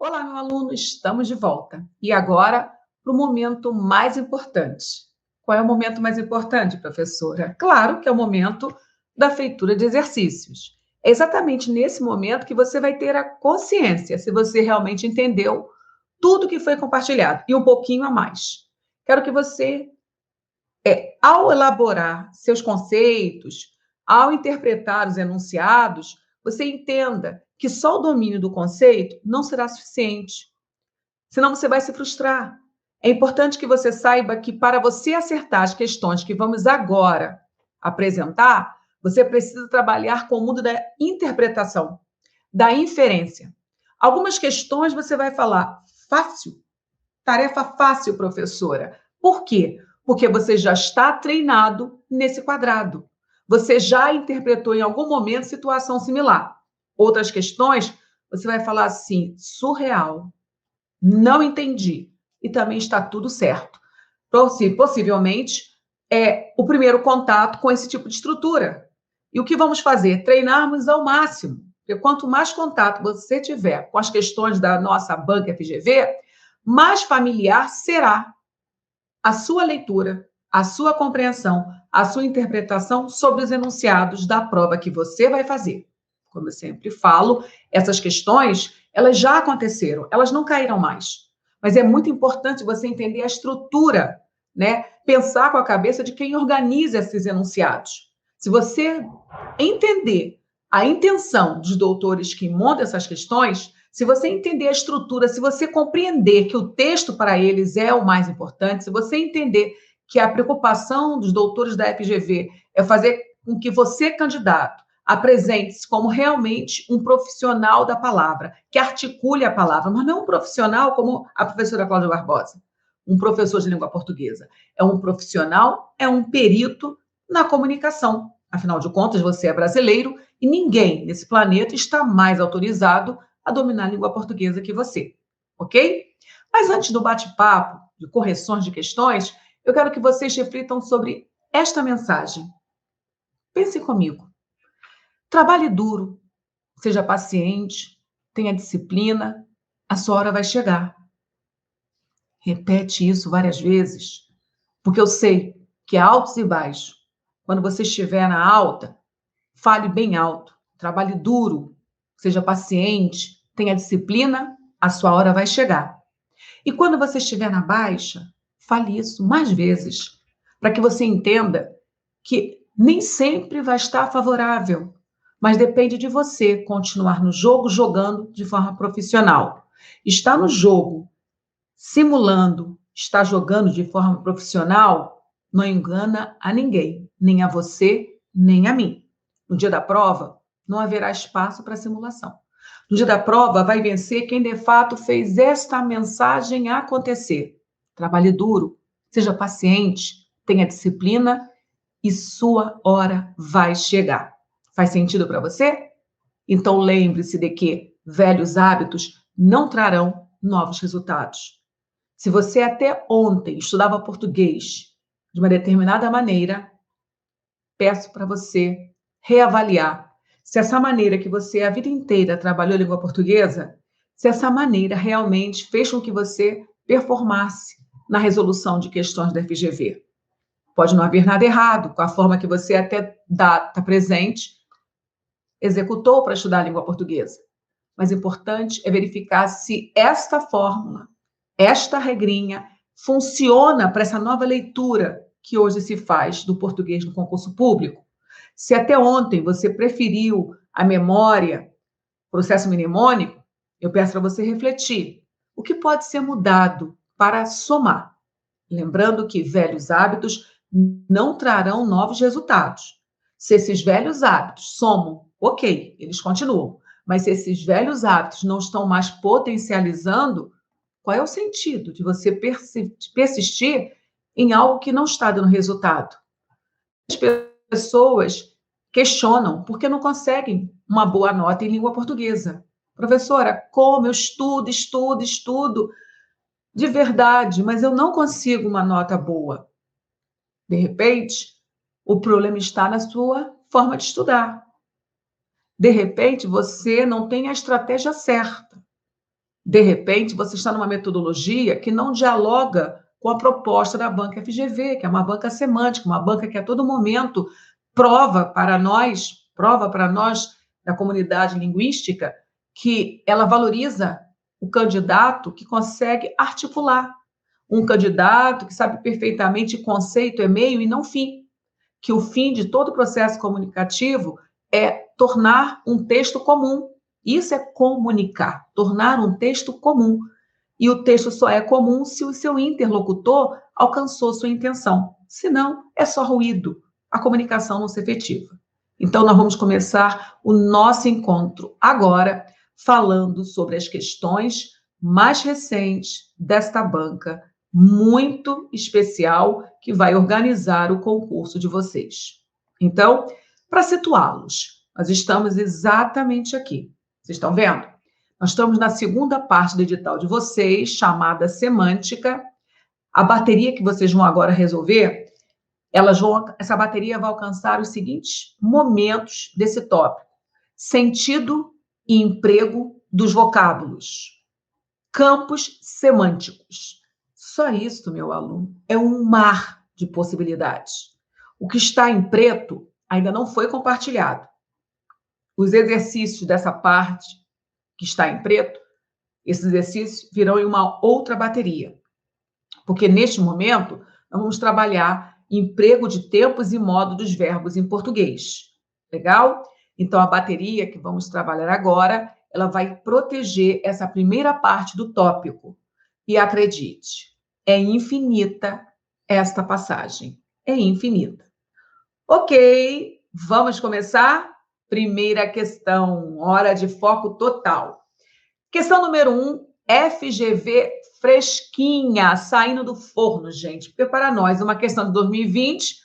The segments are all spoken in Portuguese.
Olá, meu aluno, estamos de volta. E agora, para o momento mais importante. Qual é o momento mais importante, professora? Claro que é o momento da feitura de exercícios. É exatamente nesse momento que você vai ter a consciência se você realmente entendeu tudo que foi compartilhado e um pouquinho a mais. Quero que você, ao elaborar seus conceitos, ao interpretar os enunciados, você entenda que só o domínio do conceito não será suficiente. Senão você vai se frustrar. É importante que você saiba que para você acertar as questões que vamos agora apresentar, você precisa trabalhar com o mundo da interpretação, da inferência. Algumas questões você vai falar fácil, tarefa fácil, professora. Por quê? Porque você já está treinado nesse quadrado. Você já interpretou em algum momento situação similar. Outras questões, você vai falar assim, surreal, não entendi. E também está tudo certo. Possivelmente é o primeiro contato com esse tipo de estrutura. E o que vamos fazer? Treinarmos ao máximo. Porque quanto mais contato você tiver com as questões da nossa banca FGV, mais familiar será a sua leitura, a sua compreensão, a sua interpretação sobre os enunciados da prova que você vai fazer. Como eu sempre falo, essas questões, elas já aconteceram, elas não caíram mais. Mas é muito importante você entender a estrutura, né? Pensar com a cabeça de quem organiza esses enunciados. Se você entender a intenção dos doutores que montam essas questões, se você entender a estrutura, se você compreender que o texto para eles é o mais importante, se você entender que a preocupação dos doutores da FGV é fazer com que você, candidato, apresente-se como realmente um profissional da palavra, que articule a palavra, mas não um profissional como a professora Cláudia Barbosa, um professor de língua portuguesa. É um profissional, é um perito na comunicação. Afinal de contas, você é brasileiro e ninguém nesse planeta está mais autorizado a dominar a língua portuguesa que você, ok? Mas antes do bate-papo, de correções de questões, eu quero que vocês reflitam sobre esta mensagem. Pense comigo. Trabalhe duro, seja paciente, tenha disciplina, a sua hora vai chegar. Repete isso várias vezes, porque eu sei que há altos e baixos. Quando você estiver na alta, fale bem alto, trabalhe duro, seja paciente, tenha disciplina, a sua hora vai chegar. E quando você estiver na baixa, fale isso mais vezes, para que você entenda que nem sempre vai estar favorável, mas depende de você continuar no jogo jogando de forma profissional. Estar no jogo simulando, estar jogando de forma profissional não engana a ninguém, nem a você, nem a mim. No dia da prova, não haverá espaço para simulação. No dia da prova, vai vencer quem de fato fez esta mensagem acontecer. Trabalhe duro, seja paciente, tenha disciplina e sua hora vai chegar. Faz sentido para você? Então lembre-se de que velhos hábitos não trarão novos resultados. Se você até ontem estudava português de uma determinada maneira, peço para você reavaliar se essa maneira que você a vida inteira trabalhou a língua portuguesa, se essa maneira realmente fez com que você performasse na resolução de questões da FGV. Pode não haver nada errado com a forma que você até data presente executou para estudar a língua portuguesa. Mas o importante é verificar se esta fórmula, esta regrinha, funciona para essa nova leitura que hoje se faz do português no concurso público. Se até ontem você preferiu a memória, processo mnemônico, eu peço para você refletir. O que pode ser mudado para somar? Lembrando que velhos hábitos não trarão novos resultados. Se esses velhos hábitos somam, ok, eles continuam. Mas se esses velhos hábitos não estão mais potencializando, qual é o sentido de você persistir em algo que não está dando resultado? As pessoas questionam porque não conseguem uma boa nota em língua portuguesa. Professora, como eu estudo, estudo, estudo, de verdade, mas eu não consigo uma nota boa. De repente, o problema está na sua forma de estudar. De repente, você não tem a estratégia certa. De repente, você está numa metodologia que não dialoga com a proposta da banca FGV, que é uma banca semântica, uma banca que a todo momento prova para nós da comunidade linguística, que ela valoriza o candidato que consegue articular, um candidato que sabe perfeitamente conceito é meio e não fim, que o fim de todo processo comunicativo é tornar um texto comum. Isso é comunicar, tornar um texto comum. E o texto só é comum se o seu interlocutor alcançou sua intenção. Senão, é só ruído. A comunicação não se efetiva. Então, nós vamos começar o nosso encontro agora falando sobre as questões mais recentes desta banca muito especial que vai organizar o concurso de vocês. Então, para situá-los, nós estamos exatamente aqui. Vocês estão vendo? Nós estamos na segunda parte do edital de vocês, chamada semântica. A bateria que vocês vão agora resolver, essa bateria vai alcançar os seguintes momentos desse tópico: sentido e emprego dos vocábulos, campos semânticos. Só isso, meu aluno, é um mar de possibilidades. O que está em preto ainda não foi compartilhado. Os exercícios dessa parte que está em preto, esses exercícios virão em uma outra bateria. Porque, neste momento, nós vamos trabalhar emprego de tempos e modo dos verbos em português. Legal? Então, a bateria que vamos trabalhar agora, ela vai proteger essa primeira parte do tópico. E acredite, é infinita esta passagem. É infinita. Ok, vamos começar? Primeira questão, hora de foco total. Questão número 1, FGV fresquinha, saindo do forno, gente. Porque para nós, uma questão de 2020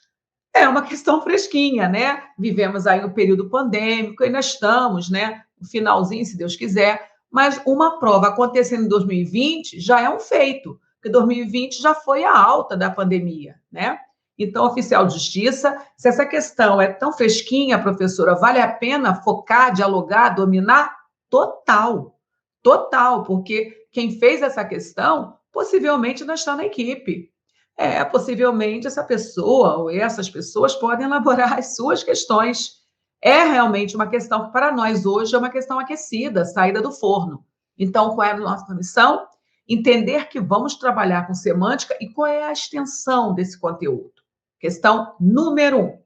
é uma questão fresquinha, né? Vivemos aí um período pandêmico, ainda estamos, né? No finalzinho, se Deus quiser. Mas uma prova acontecendo em 2020 já é um feito, porque 2020 já foi a alta da pandemia, né? Então, oficial de justiça, se essa questão é tão fresquinha, professora, vale a pena focar, dialogar, dominar? Total, total, porque quem fez essa questão possivelmente não está na equipe. Possivelmente essa pessoa ou essas pessoas podem elaborar as suas questões. É realmente uma questão que, para nós hoje, é uma questão aquecida, saída do forno. Então, qual é a nossa missão? Entender que vamos trabalhar com semântica e qual é a extensão desse conteúdo. Questão número 1.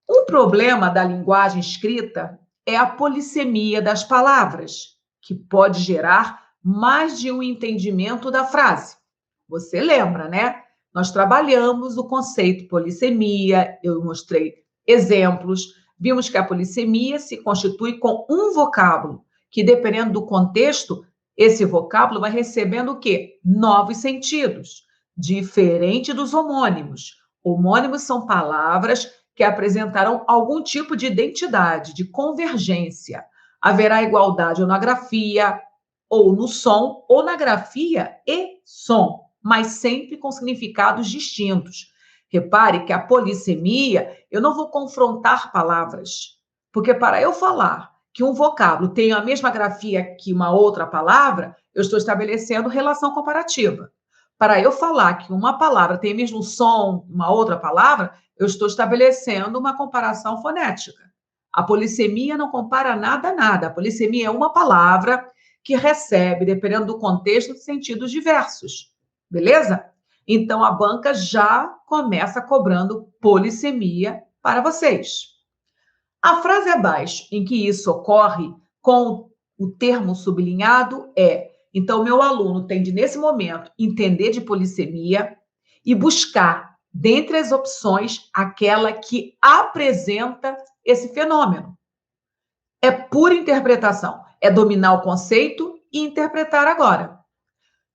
Um problema da linguagem escrita é a polissemia das palavras, que pode gerar mais de um entendimento da frase. Você lembra, né? Nós trabalhamos o conceito polissemia, eu mostrei exemplos, vimos que a polissemia se constitui com um vocábulo, que dependendo do contexto, esse vocábulo vai recebendo o quê? Novos sentidos, diferente dos homônimos. Homônimos são palavras que apresentarão algum tipo de identidade, de convergência. Haverá igualdade ou na grafia, ou no som, ou na grafia e som, mas sempre com significados distintos. Repare que a polissemia, eu não vou confrontar palavras, porque para eu falar que um vocábulo tem a mesma grafia que uma outra palavra, eu estou estabelecendo relação comparativa. Para eu falar que uma palavra tem o mesmo som que uma outra palavra, eu estou estabelecendo uma comparação fonética. A polissemia não compara nada a nada. A polissemia é uma palavra que recebe, dependendo do contexto, sentidos diversos. Beleza? Então, a banca já começa cobrando polissemia para vocês. A frase abaixo, em que isso ocorre com o termo sublinhado, é: então, meu aluno tem de, nesse momento, entender de polissemia e buscar, dentre as opções, aquela que apresenta esse fenômeno. É pura interpretação, é dominar o conceito e interpretar agora.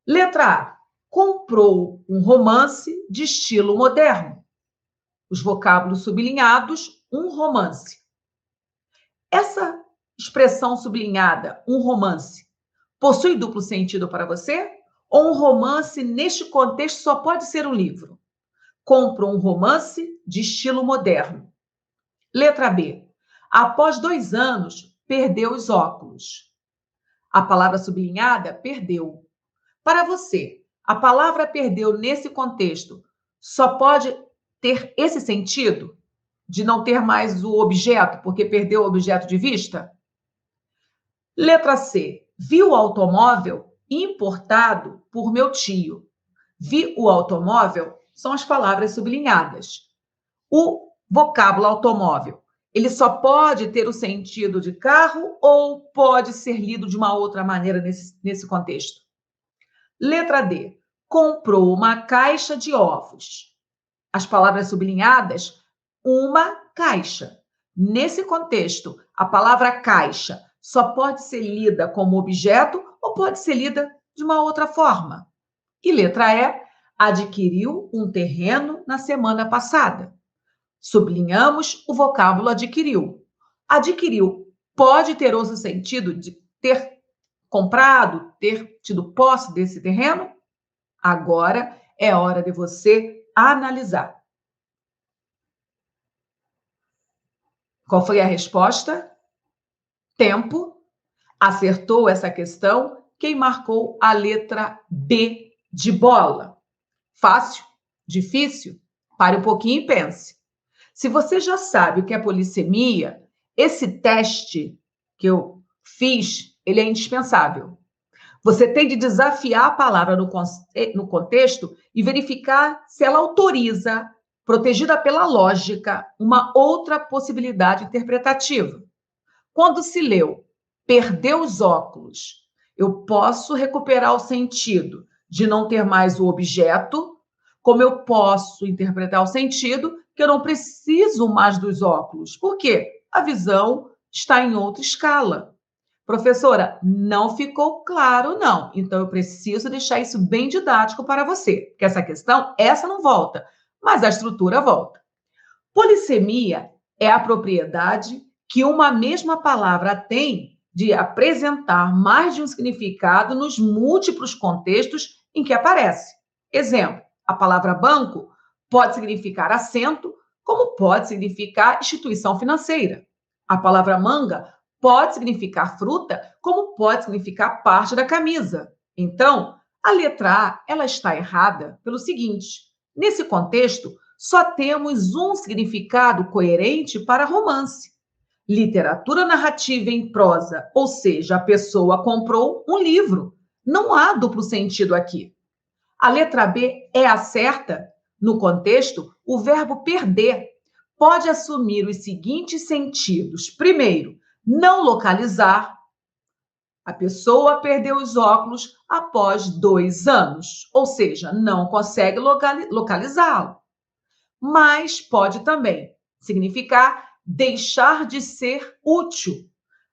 Letra A. Comprou um romance de estilo moderno. Os vocábulos sublinhados, um romance. Essa expressão sublinhada, um romance, possui duplo sentido para você? Ou um romance, neste contexto, só pode ser um livro? Compro um romance de estilo moderno. Letra B. Após 2 anos, perdeu os óculos. A palavra sublinhada, perdeu. Para você, a palavra perdeu nesse contexto só pode ter esse sentido de não ter mais o objeto, porque perdeu o objeto de vista? Letra C. Vi o automóvel importado por meu tio. Vi o automóvel são as palavras sublinhadas. O vocábulo automóvel, ele só pode ter o sentido de carro ou pode ser lido de uma outra maneira nesse contexto? Letra D. Comprou uma caixa de ovos. As palavras sublinhadas, uma caixa. Nesse contexto, a palavra caixa só pode ser lida como objeto ou pode ser lida de uma outra forma. E letra E, adquiriu um terreno na semana passada. Sublinhamos o vocábulo adquiriu. Adquiriu pode ter outro sentido de ter comprado, ter tido posse desse terreno? Agora é hora de você analisar. Qual foi a resposta? Tempo. Acertou essa questão quem marcou a letra B de bola. Fácil? Difícil? Pare um pouquinho e pense. Se você já sabe o que é polissemia, esse teste que eu fiz, ele é indispensável. Você tem de desafiar a palavra no contexto e verificar se ela autoriza, protegida pela lógica, uma outra possibilidade interpretativa. Quando se leu, perdeu os óculos, eu posso recuperar o sentido de não ter mais o objeto, como eu posso interpretar o sentido que eu não preciso mais dos óculos. Por quê? A visão está em outra escala. Professora, não ficou claro, não. Então, eu preciso deixar isso bem didático para você, porque essa questão, essa não volta, mas a estrutura volta. Polissemia é a propriedade que uma mesma palavra tem de apresentar mais de um significado nos múltiplos contextos em que aparece. Exemplo, a palavra banco pode significar assento, como pode significar instituição financeira. A palavra manga pode significar fruta, como pode significar parte da camisa. Então, a letra A, ela está errada pelo seguinte: nesse contexto, só temos um significado coerente para romance. Literatura narrativa em prosa, ou seja, a pessoa comprou um livro. Não há duplo sentido aqui. A letra B é a certa. No contexto, o verbo perder pode assumir os seguintes sentidos. Primeiro, não localizar. A pessoa perdeu os óculos após 2 anos, ou seja, não consegue localizá-lo. Mas pode também significar deixar de ser útil.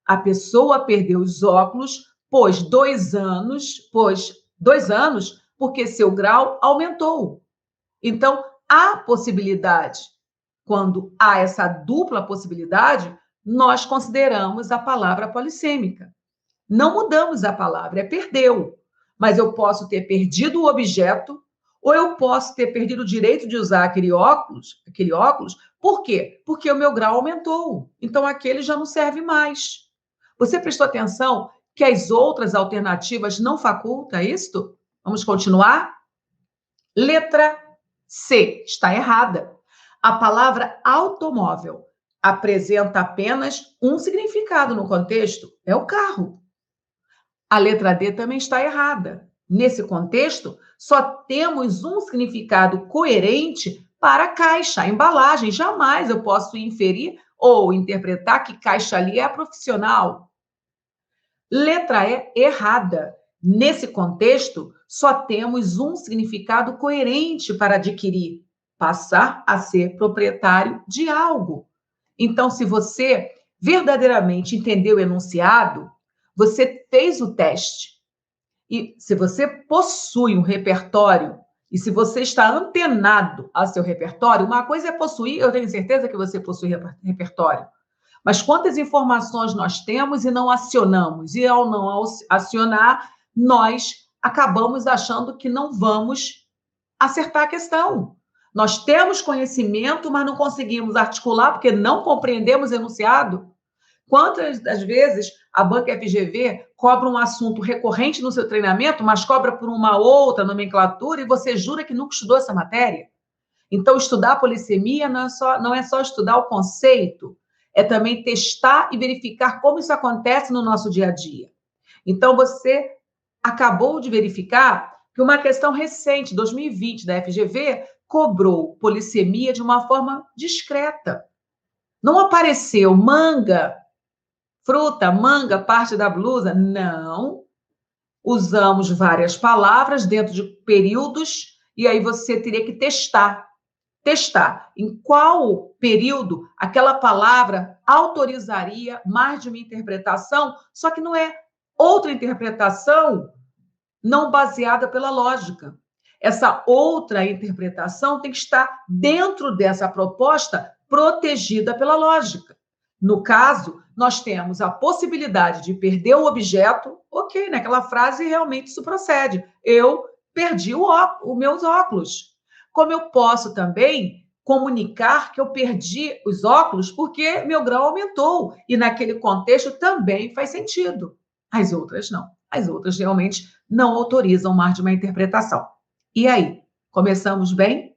A pessoa perdeu os óculos pois 2 anos, porque seu grau aumentou. Então, há possibilidade. Quando há essa dupla possibilidade, nós consideramos a palavra polissêmica. Não mudamos a palavra, é perdeu. Mas eu posso ter perdido o objeto, ou eu posso ter perdido o direito de usar aquele óculos. Por quê? Porque o meu grau aumentou. Então, aquele já não serve mais. Você prestou atenção que as outras alternativas não facultam isto? Vamos continuar? Letra C está errada. A palavra automóvel apresenta apenas um significado no contexto, é o carro. A letra D também está errada. Nesse contexto, só temos um significado coerente para a caixa, a embalagem. Jamais eu posso inferir ou interpretar que caixa ali é a profissional. Letra E errada. Nesse contexto, só temos um significado coerente para adquirir, passar a ser proprietário de algo. Então, se você verdadeiramente entendeu o enunciado, você fez o teste. E se você possui um repertório, e se você está antenado ao seu repertório, uma coisa é possuir, eu tenho certeza que você possui repertório. Mas quantas informações nós temos e não acionamos? E ao não acionar, nós acabamos achando que não vamos acertar a questão. Nós temos conhecimento, mas não conseguimos articular porque não compreendemos o enunciado. Quantas das vezes a banca FGV cobra um assunto recorrente no seu treinamento, mas cobra por uma outra nomenclatura e você jura que nunca estudou essa matéria? Então, estudar a polissemia não é só estudar o conceito, é também testar e verificar como isso acontece no nosso dia a dia. Então, você acabou de verificar que uma questão recente, 2020, da FGV, cobrou polissemia de uma forma discreta. Não apareceu manga, fruta, manga, parte da blusa. Não. Usamos várias palavras dentro de períodos e aí você teria que testar em qual período aquela palavra autorizaria mais de uma interpretação, só que não é outra interpretação não baseada pela lógica. Essa outra interpretação tem que estar dentro dessa proposta protegida pela lógica. No caso, nós temos a possibilidade de perder o objeto, ok, naquela frase realmente isso procede. Eu perdi os meus óculos. Como eu posso também comunicar que eu perdi os óculos porque meu grau aumentou e naquele contexto também faz sentido. As outras não. As outras realmente não autorizam mais de uma interpretação. E aí, começamos bem?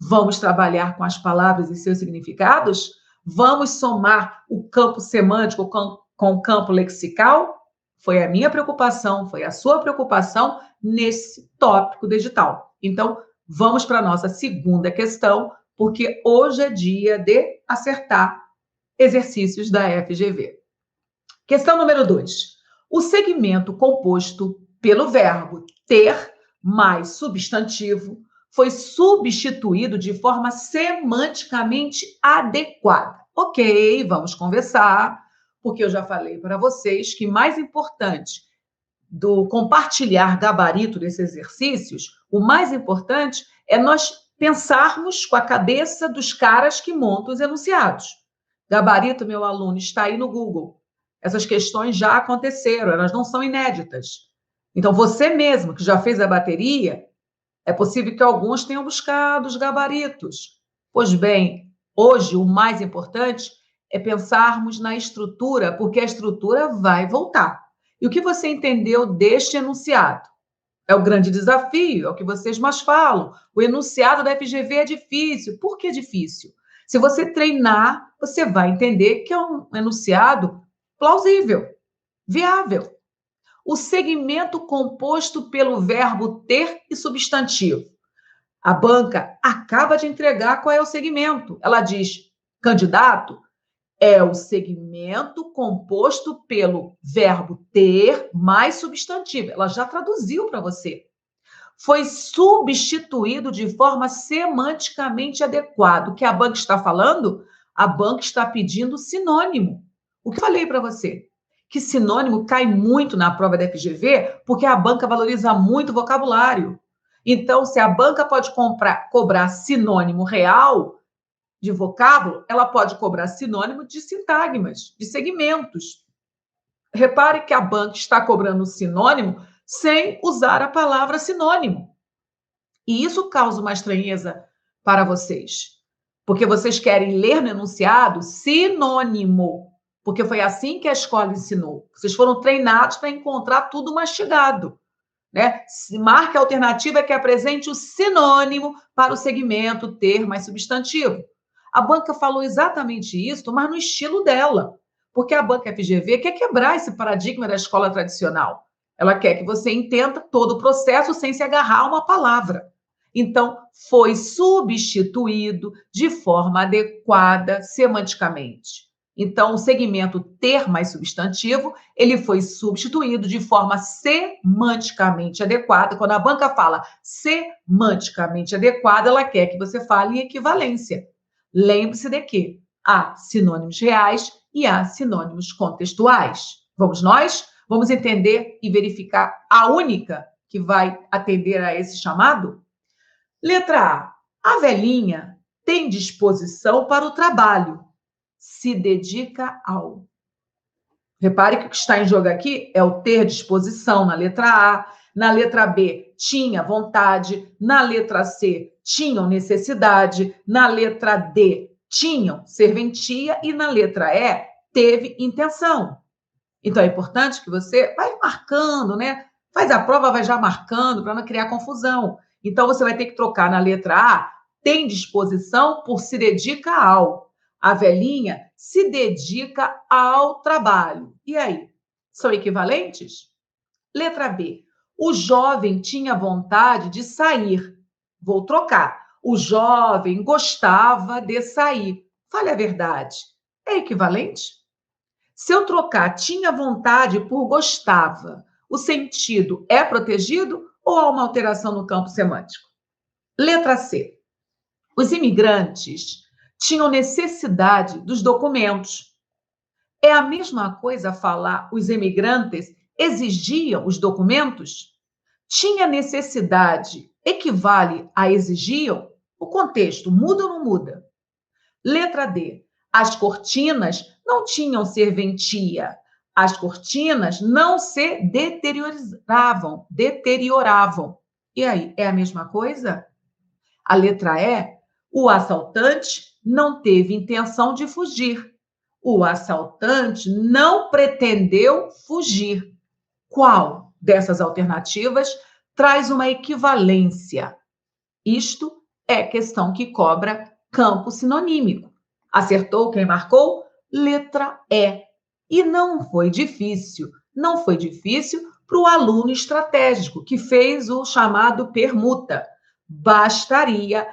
Vamos trabalhar com as palavras e seus significados? Vamos somar o campo semântico com o campo lexical? Foi a minha preocupação, foi a sua preocupação nesse tópico digital. Então, vamos para a nossa segunda questão, porque hoje é dia de acertar exercícios da FGV. Questão número 2. O segmento composto pelo verbo ter mais substantivo foi substituído de forma semanticamente adequada. Ok, vamos conversar, porque eu já falei para vocês que mais importante do compartilhar gabarito desses exercícios, o mais importante é nós pensarmos com a cabeça dos caras que montam os enunciados. Gabarito, meu aluno, está aí no Google. Essas questões já aconteceram, elas não são inéditas. Então, você mesmo que já fez a bateria, é possível que alguns tenham buscado os gabaritos. Pois bem, hoje o mais importante é pensarmos na estrutura, porque a estrutura vai voltar. E o que você entendeu deste enunciado? É o grande desafio, é o que vocês mais falam. O enunciado da FGV é difícil. Por que difícil? Se você treinar, você vai entender que é um enunciado plausível, viável. O segmento composto pelo verbo ter e substantivo. A banca acaba de entregar qual é o segmento. Ela diz: candidato é o segmento composto pelo verbo ter mais substantivo. Ela já traduziu para você. Foi substituído de forma semanticamente adequada. O que a banca está falando? A banca está pedindo sinônimo. O que eu falei para você? Que sinônimo cai muito na prova da FGV porque a banca valoriza muito o vocabulário. Então, se a banca pode cobrar sinônimo real de vocábulo, ela pode cobrar sinônimo de sintagmas, de segmentos. Repare que a banca está cobrando sinônimo sem usar a palavra sinônimo. E isso causa uma estranheza para vocês, porque vocês querem ler no enunciado sinônimo, porque foi assim que a escola ensinou. Vocês foram treinados para encontrar tudo mastigado. Né? Marque a alternativa que apresente o sinônimo para o segmento ter mais substantivo. A banca falou exatamente isso, mas no estilo dela, porque a banca FGV quer quebrar esse paradigma da escola tradicional. Ela quer que você entenda todo o processo sem se agarrar a uma palavra. Então, foi substituído de forma adequada semanticamente. Então, o segmento ter mais substantivo, ele foi substituído de forma semanticamente adequada. Quando a banca fala semanticamente adequada, ela quer que você fale em equivalência. Lembre-se de que há sinônimos reais e há sinônimos contextuais. Vamos nós? Vamos entender e verificar a única que vai atender a esse chamado? Letra A. A velhinha tem disposição para o trabalho. Se dedica ao. Repare que o que está em jogo aqui é o ter disposição na letra A, na letra B, tinha vontade, na letra C, tinham necessidade, na letra D, tinham serventia e na letra E, teve intenção. Então, é importante que você vai marcando, né? Faz a prova, vai já marcando para não criar confusão. Então, você vai ter que trocar na letra A, tem disposição por se dedica ao. A velhinha se dedica ao trabalho. E aí? São equivalentes? Letra B. O jovem tinha vontade de sair. Vou trocar. O jovem gostava de sair. Fale a verdade. É equivalente? Se eu trocar tinha vontade por gostava, o sentido é protegido ou há uma alteração no campo semântico? Letra C. Os imigrantes tinham necessidade dos documentos. É a mesma coisa falar os imigrantes exigiam os documentos? Tinha necessidade equivale a exigiam? O contexto muda ou não muda? Letra D. As cortinas não tinham serventia. As cortinas não se deterioravam. E aí, é a mesma coisa? A letra E. O assaltante não teve intenção de fugir. O assaltante não pretendeu fugir. Qual dessas alternativas traz uma equivalência? Isto é questão que cobra campo sinonímico. Acertou quem marcou? Letra E. E não foi difícil. Não foi difícil para o aluno estratégico que fez o chamado permuta. Bastaria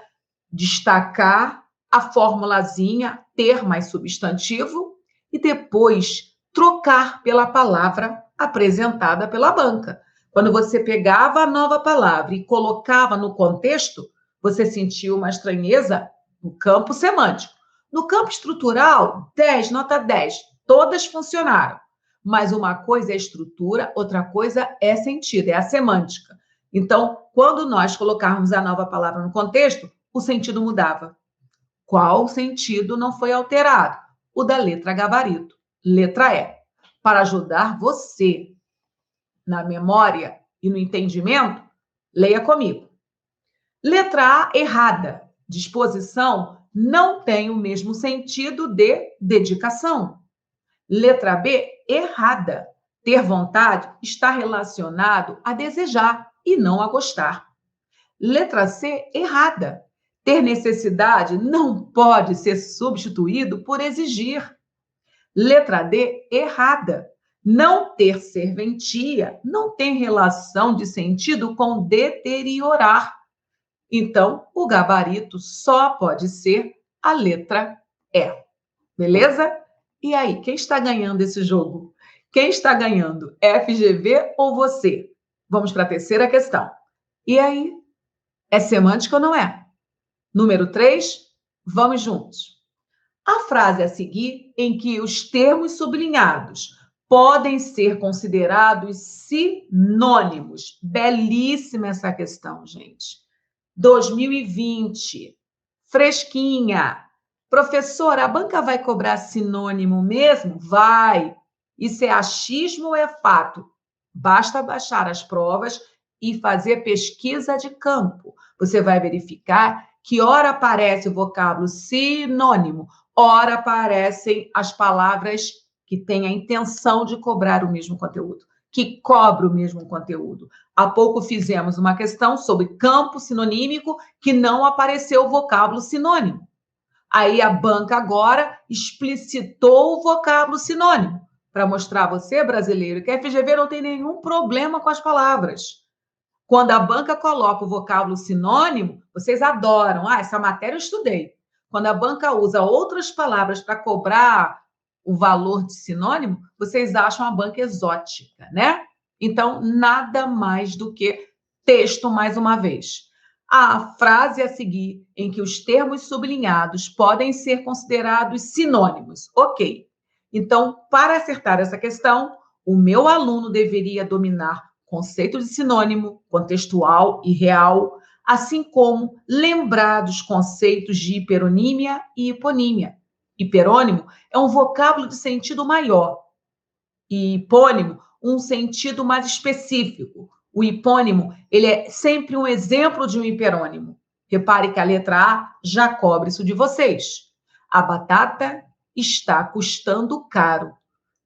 destacar a formulazinha, ter mais substantivo, e depois trocar pela palavra apresentada pela banca. Quando você pegava a nova palavra e colocava no contexto, você sentiu uma estranheza no campo semântico. No campo estrutural, 10, nota 10, todas funcionaram. Mas uma coisa é estrutura, outra coisa é sentido, é a semântica. Então, quando nós colocarmos a nova palavra no contexto, o sentido mudava. Qual sentido não foi alterado? O da letra gabarito, letra E. Para ajudar você na memória e no entendimento, leia comigo. Letra A, errada. Disposição não tem o mesmo sentido de dedicação. Letra B, errada. Ter vontade está relacionado a desejar e não a gostar. Letra C, errada. Ter necessidade não pode ser substituído por exigir. Letra D, errada. Não ter serventia não tem relação de sentido com deteriorar. Então, o gabarito só pode ser a letra E. Beleza? E aí, quem está ganhando esse jogo? Quem está ganhando? FGV ou você? Vamos para a terceira questão. E aí, é semântica ou não é? Número 3, vamos juntos. A frase a seguir em que os termos sublinhados podem ser considerados sinônimos. Belíssima essa questão, gente. 2020, fresquinha. Professora, a banca vai cobrar sinônimo mesmo? Vai. Isso é achismo ou é fato? Basta baixar as provas e fazer pesquisa de campo. Você vai verificar que ora aparece o vocábulo sinônimo, ora aparecem as palavras que têm a intenção de cobrar o mesmo conteúdo, que cobra o mesmo conteúdo. Há pouco fizemos uma questão sobre campo sinonímico que não apareceu o vocábulo sinônimo. Aí a banca agora explicitou o vocábulo sinônimo para mostrar a você, brasileiro, que a FGV não tem nenhum problema com as palavras. Quando a banca coloca o vocábulo sinônimo, vocês adoram. Ah, essa matéria eu estudei. Quando a banca usa outras palavras para cobrar o valor de sinônimo, vocês acham a banca exótica, né? Então, nada mais do que texto mais uma vez. A frase a seguir, em que os termos sublinhados podem ser considerados sinônimos. Ok. Então, para acertar essa questão, o meu aluno deveria dominar conceito de sinônimo, contextual e real, assim como lembrar dos conceitos de hiperonímia e hiponímia. Hiperônimo é um vocábulo de sentido maior e hipônimo, um sentido mais específico. O hipônimo, ele é sempre um exemplo de um hiperônimo. Repare que a letra A já cobre isso de vocês. A batata está custando caro,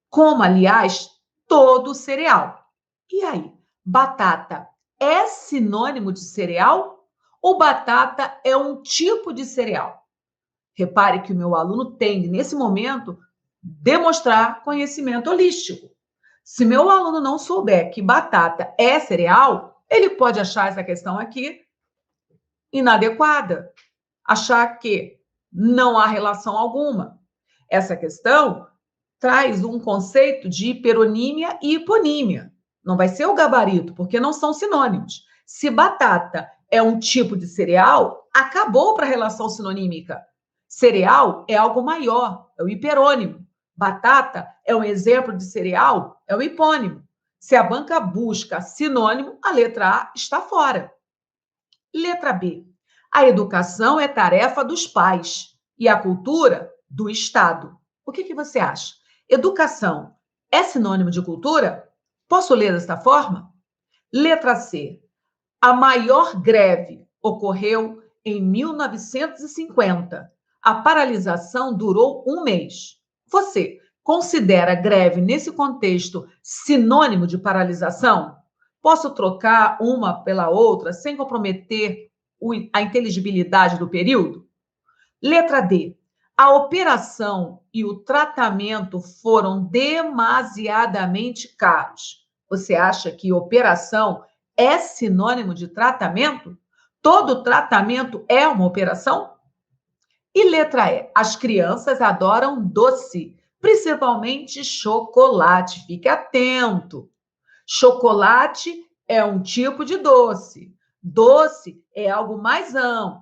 como, aliás, todo cereal. E aí, batata é sinônimo de cereal ou batata é um tipo de cereal? Repare que o meu aluno tem, nesse momento, demonstrar conhecimento holístico. Se meu aluno não souber que batata é cereal, ele pode achar essa questão aqui inadequada, achar que não há relação alguma. Essa questão traz um conceito de hiperonímia e hiponímia. Não vai ser o gabarito, porque não são sinônimos. Se batata é um tipo de cereal, acabou para a relação sinonímica. Cereal é algo maior, é o hiperônimo. Batata é um exemplo de cereal, é o hipônimo. Se a banca busca sinônimo, a letra A está fora. Letra B. A educação é tarefa dos pais e a cultura do Estado. O que você acha? Educação é sinônimo de cultura? Posso ler desta forma? Letra C. A maior greve ocorreu em 1950. A paralisação durou um mês. Você considera greve, nesse contexto, sinônimo de paralisação? Posso trocar uma pela outra sem comprometer a inteligibilidade do período? Letra D. A operação e o tratamento foram demasiadamente caros. Você acha que operação é sinônimo de tratamento? Todo tratamento é uma operação? E letra E. As crianças adoram doce, principalmente chocolate. Fique atento. Chocolate é um tipo de doce. Doce é algo mais amplo.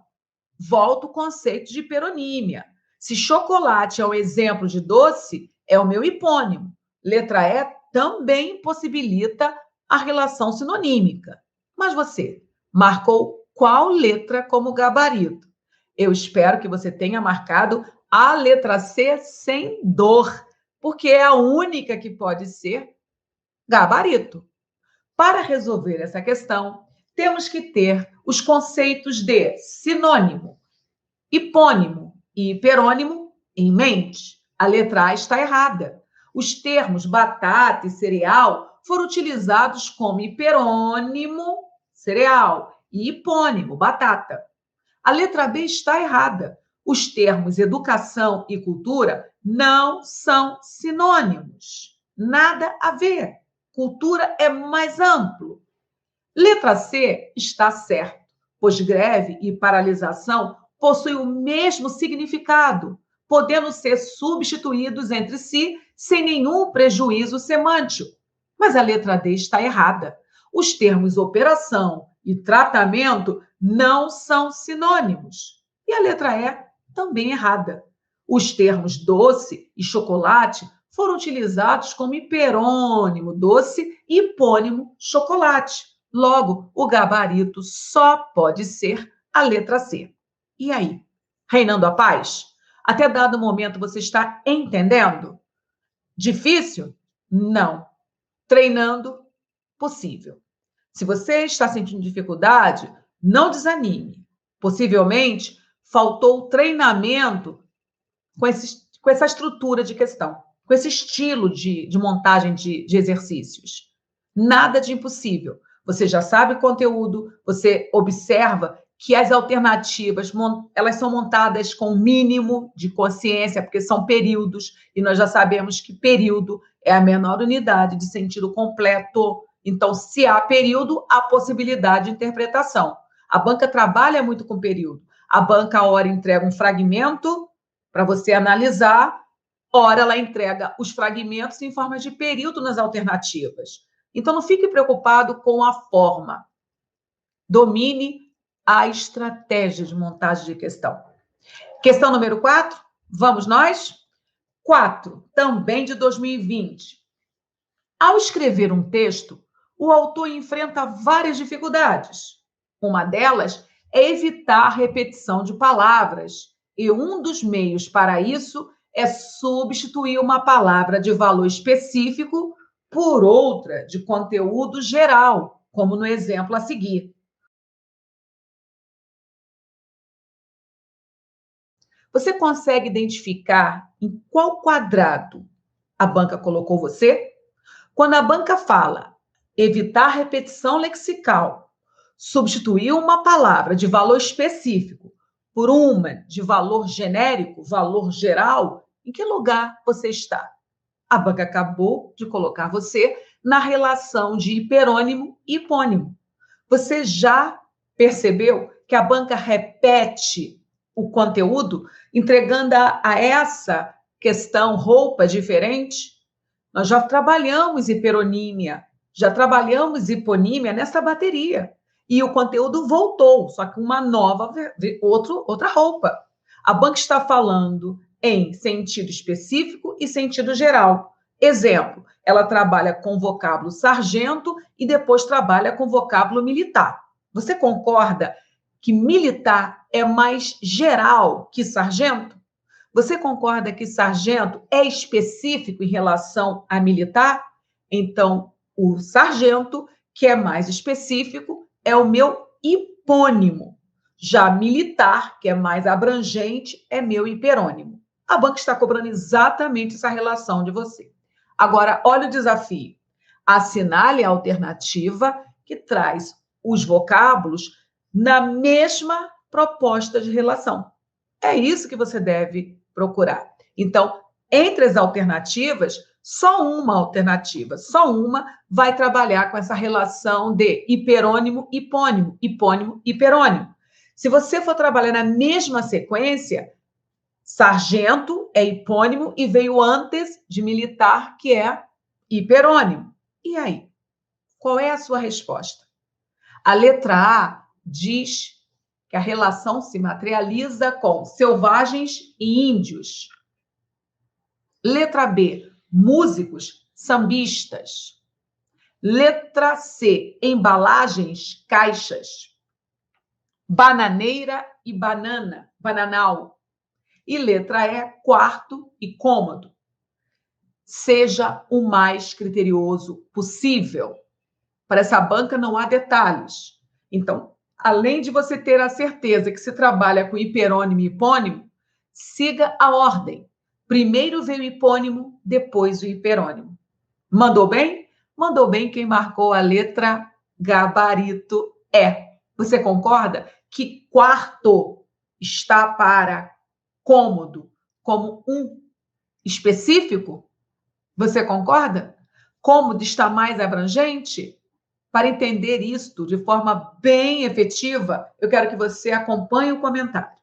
Volta o conceito de hiperonímia. Se chocolate é um exemplo de doce, é o meu hipônimo. Letra E também possibilita a relação sinonímica. Mas você marcou qual letra como gabarito? Eu espero que você tenha marcado a letra C sem dor, porque é a única que pode ser gabarito. Para resolver essa questão, temos que ter os conceitos de sinônimo, hipônimo e hiperônimo em mente. A letra A está errada. Os termos batata e cereal foram utilizados como hiperônimo, cereal, e hipônimo, batata. A letra B está errada. Os termos educação e cultura não são sinônimos. Nada a ver. Cultura é mais amplo. Letra C está certo, pois greve e paralisação possuem o mesmo significado, podendo ser substituídos entre si sem nenhum prejuízo semântico. Mas a letra D está errada. Os termos operação e tratamento não são sinônimos. E a letra E também errada. Os termos doce e chocolate foram utilizados como hiperônimo doce e hipônimo chocolate. Logo, o gabarito só pode ser a letra C. E aí? Reinando a paz? Até dado momento você está entendendo? Difícil? Não. Treinando? Possível. Se você está sentindo dificuldade, não desanime. Possivelmente faltou treinamento com essa estrutura de questão, com esse estilo de montagem de exercícios. Nada de impossível. Você já sabe o conteúdo, você observa que as alternativas elas são montadas com o mínimo de consciência, porque são períodos, e nós já sabemos que período é a menor unidade de sentido completo. Então, se há período, há possibilidade de interpretação. A banca trabalha muito com período. A banca, ora, entrega um fragmento para você analisar, ora, ela entrega os fragmentos em forma de período nas alternativas. Então, não fique preocupado com a forma. Domine a estratégia de montagem de questão. Questão número 4, vamos nós? 4, também de 2020. Ao escrever um texto, o autor enfrenta várias dificuldades. Uma delas é evitar a repetição de palavras, e um dos meios para isso é substituir uma palavra de valor específico por outra de conteúdo geral, como no exemplo a seguir. Você consegue identificar em qual quadrado a banca colocou você? Quando a banca fala evitar repetição lexical, substituir uma palavra de valor específico por uma de valor genérico, valor geral, em que lugar você está? A banca acabou de colocar você na relação de hiperônimo e hipônimo. Você já percebeu que a banca repete o conteúdo, entregando a essa questão roupa diferente? Nós já trabalhamos hiperonímia, já trabalhamos hiponímia nessa bateria. E o conteúdo voltou, só que uma nova, outra roupa. A banca está falando em sentido específico e sentido geral. Exemplo, ela trabalha com o vocábulo sargento e depois trabalha com o vocábulo militar. Você concorda que militar é mais geral que sargento? Você concorda que sargento é específico em relação a militar? Então, o sargento, que é mais específico, é o meu hipônimo. Já militar, que é mais abrangente, é meu hiperônimo. A banca está cobrando exatamente essa relação de você. Agora, olha o desafio. Assinale a alternativa que traz os vocábulos na mesma proposta de relação. É isso que você deve procurar. Então, entre as alternativas, só uma alternativa, só uma vai trabalhar com essa relação de hiperônimo, hipônimo, hipônimo, hiperônimo. Se você for trabalhar na mesma sequência, sargento é hipônimo e veio antes de militar, que é hiperônimo. E aí? Qual é a sua resposta? A letra A diz que a relação se materializa com selvagens e índios. Letra B, músicos, sambistas. Letra C, embalagens, caixas. Bananeira e banana, bananal. E letra E, quarto e cômodo. Seja o mais criterioso possível. Para essa banca não há detalhes. Então, além de você ter a certeza que se trabalha com hiperônimo e hipônimo, siga a ordem. Primeiro vem o hipônimo, depois o hiperônimo. Mandou bem? Mandou bem quem marcou a letra gabarito E. Você concorda que quarto está para cômodo como um específico? Você concorda? Cômodo está mais abrangente? Para entender isto de forma bem efetiva, eu quero que você acompanhe o comentário.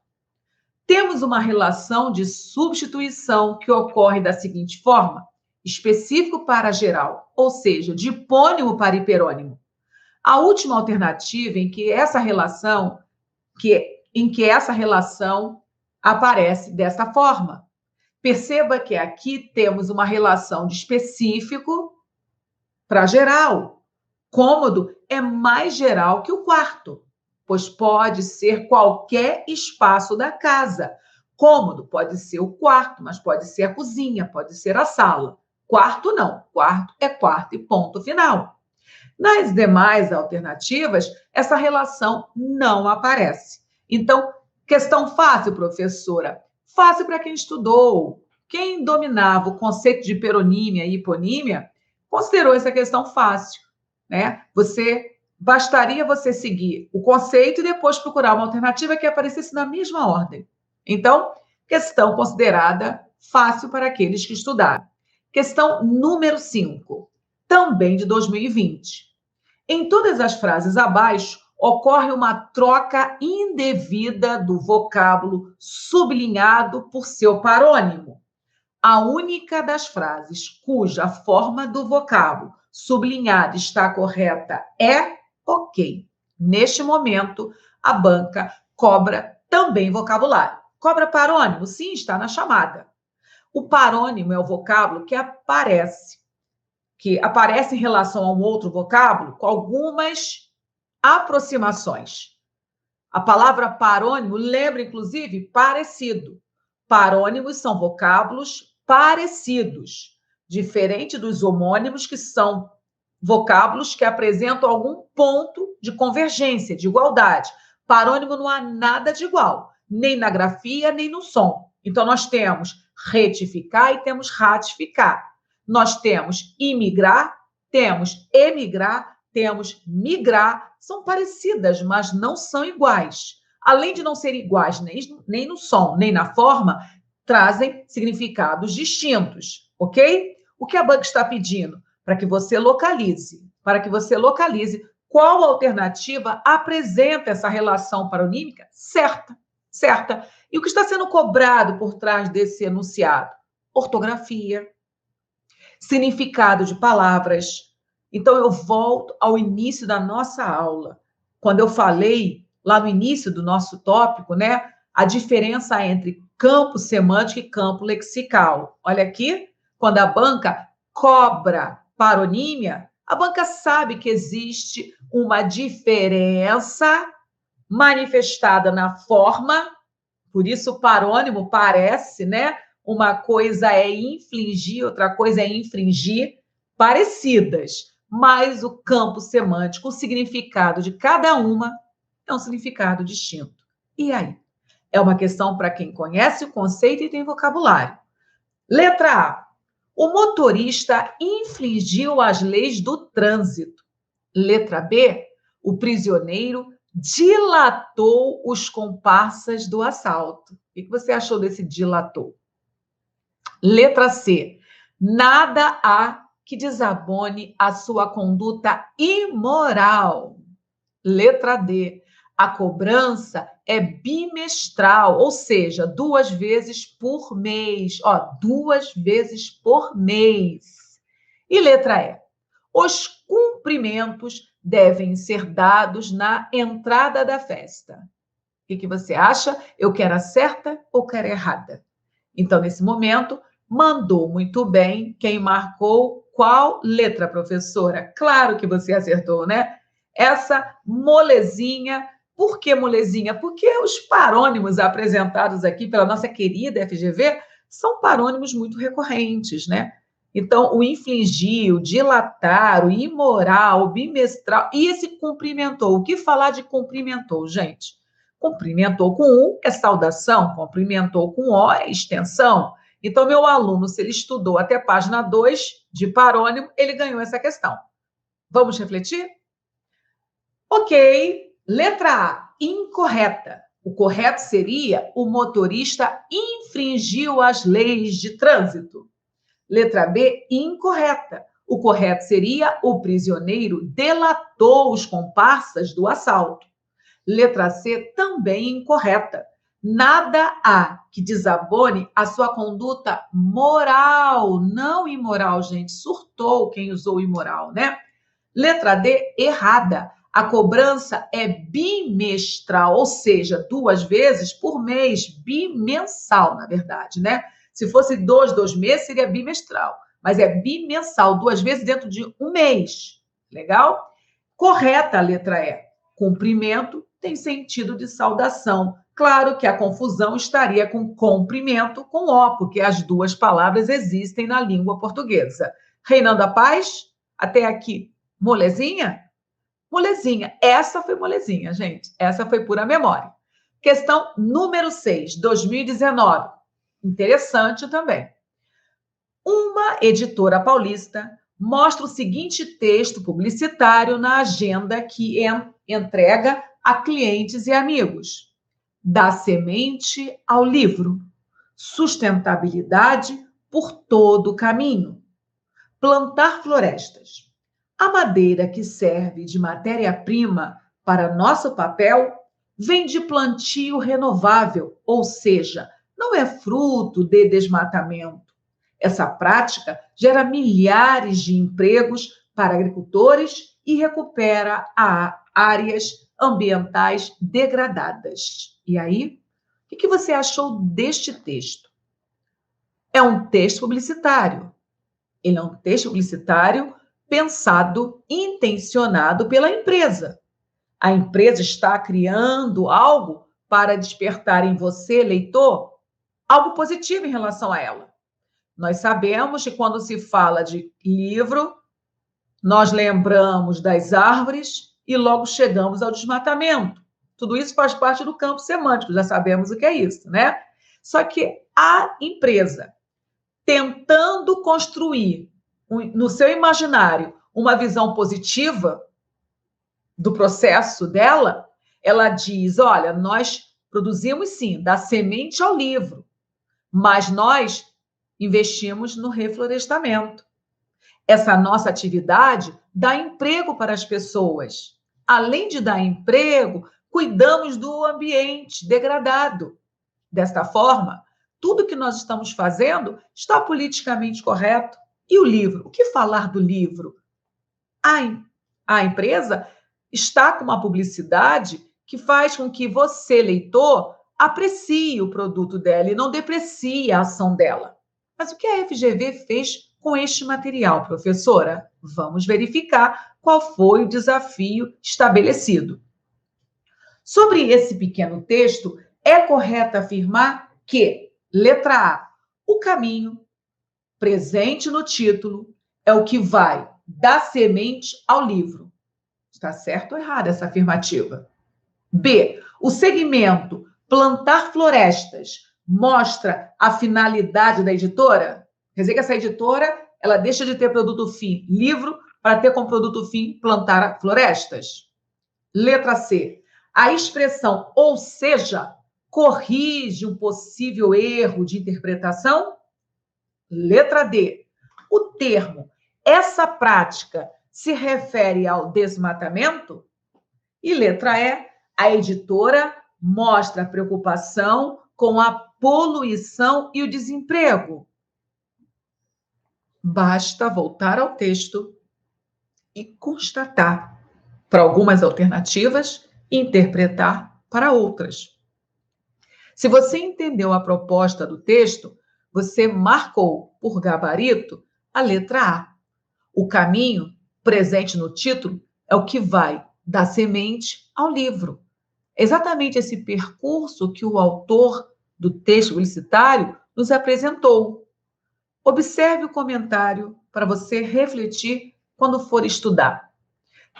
Temos uma relação de substituição que ocorre da seguinte forma: específico para geral, ou seja, de hipônimo para hiperônimo. A última alternativa em que essa relação aparece dessa forma. Perceba que aqui temos uma relação de específico para geral. Cômodo é mais geral que o quarto, pois pode ser qualquer espaço da casa. Cômodo pode ser o quarto, mas pode ser a cozinha, pode ser a sala. Quarto não, quarto é quarto e ponto final. Nas demais alternativas, essa relação não aparece. Então, questão fácil, professora. Fácil para quem estudou. Quem dominava o conceito de hiperonímia e hiponímia considerou essa questão fácil, né? Bastaria você seguir o conceito e depois procurar uma alternativa que aparecesse na mesma ordem. Então, questão considerada fácil para aqueles que estudaram. Questão número 5, também de 2020. Em todas as frases abaixo, ocorre uma troca indevida do vocábulo sublinhado por seu parônimo. A única das frases cuja forma do vocábulo sublinhado está correta é ok. Neste momento, a banca cobra também vocabulário. Cobra parônimo? Sim, está na chamada. O parônimo é o vocábulo que aparece em relação a um outro vocábulo com algumas aproximações. A palavra parônimo lembra, inclusive, parecido. Parônimos são vocábulos parecidos, diferente dos homônimos, que são vocábulos que apresentam algum ponto de convergência, de igualdade. Parônimo não há nada de igual. nem na grafia, nem no som. Então, nós temos retificar e temos ratificar. Nós temos imigrar, temos emigrar, temos migrar. São parecidas, mas não são iguais. Além de não serem iguais nem no som, nem na forma, trazem significados distintos, ok? O que a banca está pedindo? Para que você localize qual alternativa apresenta essa relação paronímica certa. E o que está sendo cobrado por trás desse enunciado? Ortografia, significado de palavras. Então, eu volto ao início da nossa aula, quando eu falei, lá no início do nosso tópico, né, a diferença entre campo semântico e campo lexical. Olha aqui, quando a banca cobra paronímia, a banca sabe que existe uma diferença manifestada na forma, por isso o parônimo parece, né? Uma coisa é infligir, outra coisa é infringir, parecidas, mas o campo semântico, o significado de cada uma é um significado distinto. E aí? É uma questão para quem conhece o conceito e tem vocabulário. Letra A. O motorista infringiu as leis do trânsito. Letra B. O prisioneiro dilatou os comparsas do assalto. O que você achou desse dilatou? Letra C. Nada há que desabone a sua conduta imoral. Letra D. A cobrança é bimestral, ou seja, 2 vezes por mês. 2 vezes por mês. E letra E. Os cumprimentos devem ser dados na entrada da festa. O que você acha? Eu quero a certa ou quero a errada? Então, nesse momento, mandou muito bem quem marcou qual letra, professora? Claro que você acertou, né? Essa molezinha. Por que molezinha? Porque os parônimos apresentados aqui pela nossa querida FGV são parônimos muito recorrentes, né? Então, o infligir, o dilatar, o imoral, o bimestral, e esse cumprimentou. O que falar de cumprimentou, gente? Cumprimentou com U é saudação, cumprimentou com O é extensão. Então, meu aluno, se ele estudou até página 2 de parônimo, ele ganhou essa questão. Vamos refletir? Ok. Letra A, incorreta. O correto seria o motorista infringiu as leis de trânsito. Letra B, incorreta. O correto seria o prisioneiro delatou os comparsas do assalto. Letra C, também incorreta. Nada há que desabone a sua conduta moral, não imoral, gente. Surtou quem usou imoral, né? Letra D, errada. A cobrança é bimestral, ou seja, 2 vezes por mês, bimensal, na verdade, né? Se fosse 2 meses, seria bimestral, mas é bimensal, 2 vezes dentro de um mês. Legal? Correta a letra E. Cumprimento tem sentido de saudação. Claro que a confusão estaria com cumprimento com O, porque as 2 palavras existem na língua portuguesa. Reinando a paz? Até aqui, molezinha? Molezinha. Essa foi molezinha, gente. Essa foi pura memória. Questão número 6, 2019. Interessante também. Uma editora paulista mostra o seguinte texto publicitário na agenda que entrega a clientes e amigos. Da semente ao livro. Sustentabilidade por todo o caminho. Plantar florestas. A madeira que serve de matéria-prima para nosso papel vem de plantio renovável, ou seja, não é fruto de desmatamento. Essa prática gera milhares de empregos para agricultores e recupera áreas ambientais degradadas. E aí, o que você achou deste texto? É um texto publicitário. Ele é um texto publicitário pensado, intencionado pela empresa. A empresa está criando algo para despertar em você, leitor, algo positivo em relação a ela. Nós sabemos que quando se fala de livro, nós lembramos das árvores e logo chegamos ao desmatamento. Tudo isso faz parte do campo semântico, já sabemos o que é isso, né? Só que a empresa, tentando construir no seu imaginário uma visão positiva do processo dela, ela diz: olha, nós produzimos sim, da semente ao livro, mas nós investimos no reflorestamento. Essa nossa atividade dá emprego para as pessoas. Além de dar emprego, cuidamos do ambiente degradado. Desta forma, tudo que nós estamos fazendo está politicamente correto. E o livro? O que falar do livro? A empresa está com uma publicidade que faz com que você, leitor, aprecie o produto dela e não deprecie a ação dela. Mas o que a FGV fez com este material, professora? Vamos verificar qual foi o desafio estabelecido. Sobre esse pequeno texto, é correto afirmar que, letra A, o caminho presente no título é o que vai da semente ao livro. Está certo ou errada essa afirmativa? B, o segmento plantar florestas mostra a finalidade da editora? Quer dizer que essa editora, ela deixa de ter produto fim livro para ter como produto fim plantar florestas? Letra C, a expressão ou seja corrige um possível erro de interpretação? Letra D, o termo essa prática se refere ao desmatamento? E letra E, a editora mostra preocupação com a poluição e o desemprego. Basta voltar ao texto e constatar para algumas alternativas e interpretar para outras. Se você entendeu a proposta do texto, você marcou por gabarito a letra A. O caminho presente no título é o que vai da semente ao livro. É exatamente esse percurso que o autor do texto publicitário nos apresentou. Observe o comentário para você refletir quando for estudar.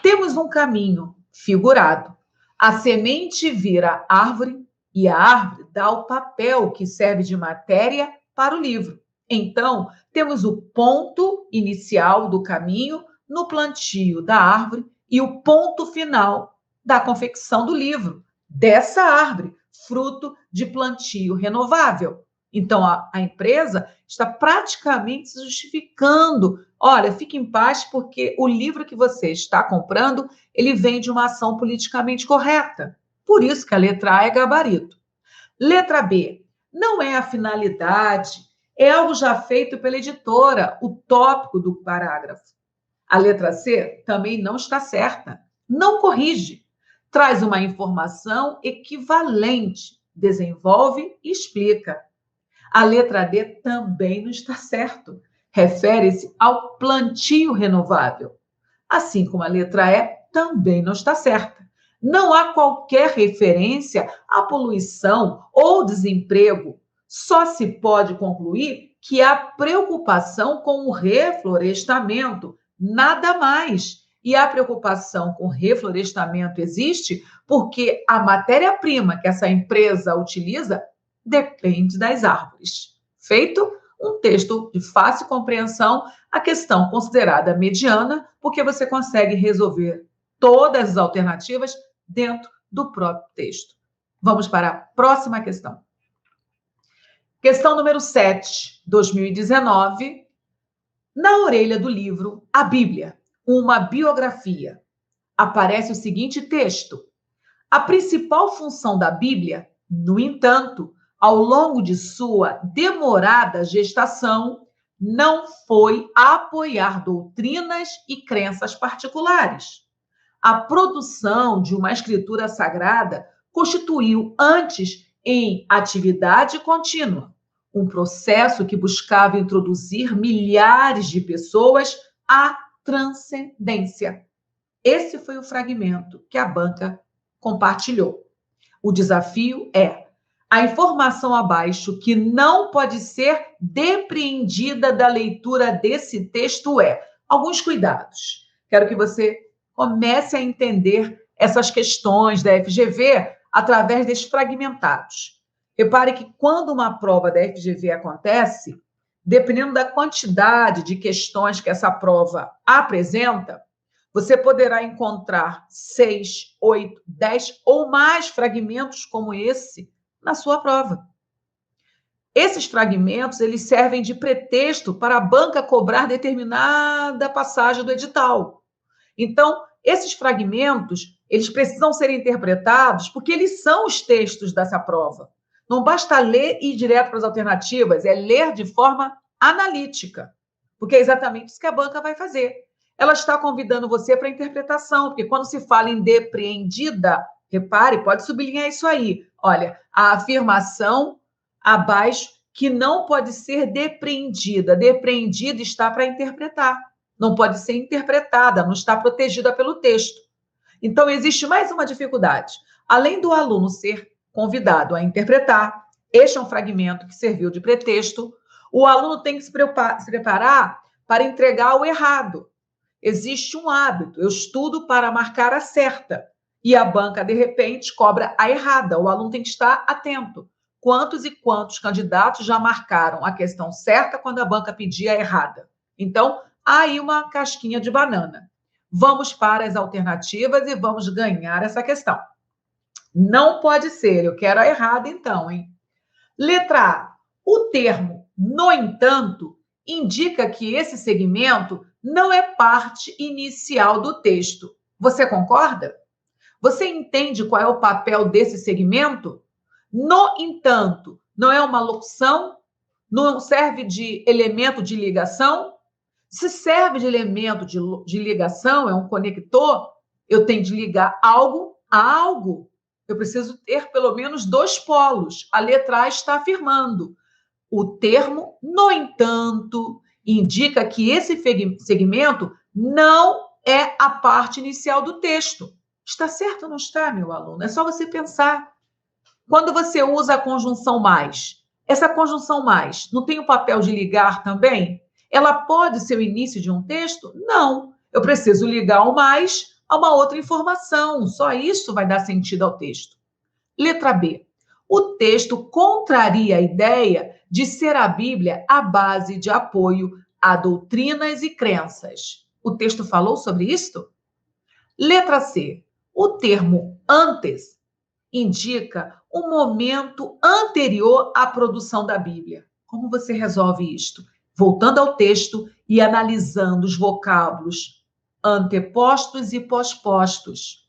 Temos um caminho figurado. A semente vira árvore e a árvore dá o papel que serve de matéria para o livro. Então, temos o ponto inicial do caminho no plantio da árvore e o ponto final da confecção do livro, dessa árvore, fruto de plantio renovável. Então, a empresa está praticamente se justificando. Olha, fique em paz porque o livro que você está comprando, ele vem de uma ação politicamente correta. Por isso que a letra A é gabarito. Letra B, não é a finalidade, é algo já feito pela editora, o tópico do parágrafo. A letra C também não está certa, não corrige, traz uma informação equivalente, desenvolve e explica. A letra D também não está certo, refere-se ao plantio renovável. Assim como a letra E também não está certa. Não há qualquer referência à poluição ou desemprego. Só se pode concluir que há preocupação com o reflorestamento, nada mais. E a preocupação com o reflorestamento existe porque a matéria-prima que essa empresa utiliza depende das árvores. Feito um texto de fácil compreensão, a questão considerada mediana, porque você consegue resolver todas as alternativas dentro do próprio texto. Vamos para a próxima questão. Questão número 7, 2019. Na orelha do livro A Bíblia, uma biografia, aparece o seguinte texto: a principal função da Bíblia, no entanto, ao longo de sua demorada gestação, não foi apoiar doutrinas e crenças particulares. A produção de uma escritura sagrada constituiu antes em atividade contínua, um processo que buscava introduzir milhares de pessoas à transcendência. Esse foi o fragmento que a banca compartilhou. O desafio é a informação abaixo que não pode ser depreendida da leitura desse texto é alguns cuidados. Quero que você comece a entender essas questões da FGV através desses fragmentados. Repare que quando uma prova da FGV acontece, dependendo da quantidade de questões que essa prova apresenta, você poderá encontrar 6, 8, 10 ou mais fragmentos como esse na sua prova. Esses fragmentos, eles servem de pretexto para a banca cobrar determinada passagem do edital. Então, esses fragmentos, eles precisam ser interpretados porque eles são os textos dessa prova. Não basta ler e ir direto para as alternativas, é ler de forma analítica, porque é exatamente isso que a banca vai fazer. Ela está convidando você para a interpretação, porque quando se fala em depreendida, repare, pode sublinhar isso aí. Olha, a afirmação abaixo que não pode ser depreendida. Depreendida está para interpretar. Não pode ser interpretada, não está protegida pelo texto. Então, existe mais uma dificuldade. Além do aluno ser convidado a interpretar, este é um fragmento que serviu de pretexto, o aluno tem que se preparar para entregar o errado. Existe um hábito, eu estudo para marcar a certa, e a banca, de repente, cobra a errada. O aluno tem que estar atento. Quantos e quantos candidatos já marcaram a questão certa quando a banca pedia a errada? Então, há aí uma casquinha de banana. Vamos para as alternativas e vamos ganhar essa questão. Não pode ser, eu quero a errada então, hein? Letra A. O termo, no entanto, indica que esse segmento não é parte inicial do texto. Você concorda? Você entende qual é o papel desse segmento? No entanto, não é uma locução? Não serve de elemento de ligação? Se serve de elemento de ligação, é um conector, eu tenho de ligar algo a algo. Eu preciso ter pelo menos dois polos. A letra A está afirmando. O termo, no entanto, indica que esse segmento não é a parte inicial do texto. Está certo ou não está, meu aluno? É só você pensar. Quando você usa a conjunção mais, essa conjunção mais não tem o papel de ligar também? Ela pode ser o início de um texto? Não. Eu preciso ligar o mais a uma outra informação. Só isso vai dar sentido ao texto. Letra B. O texto contraria a ideia de ser a Bíblia a base de apoio a doutrinas e crenças. O texto falou sobre isto? Letra C. O termo antes indica um momento anterior à produção da Bíblia. Como você resolve isto? Voltando ao texto e analisando os vocábulos antepostos e pospostos.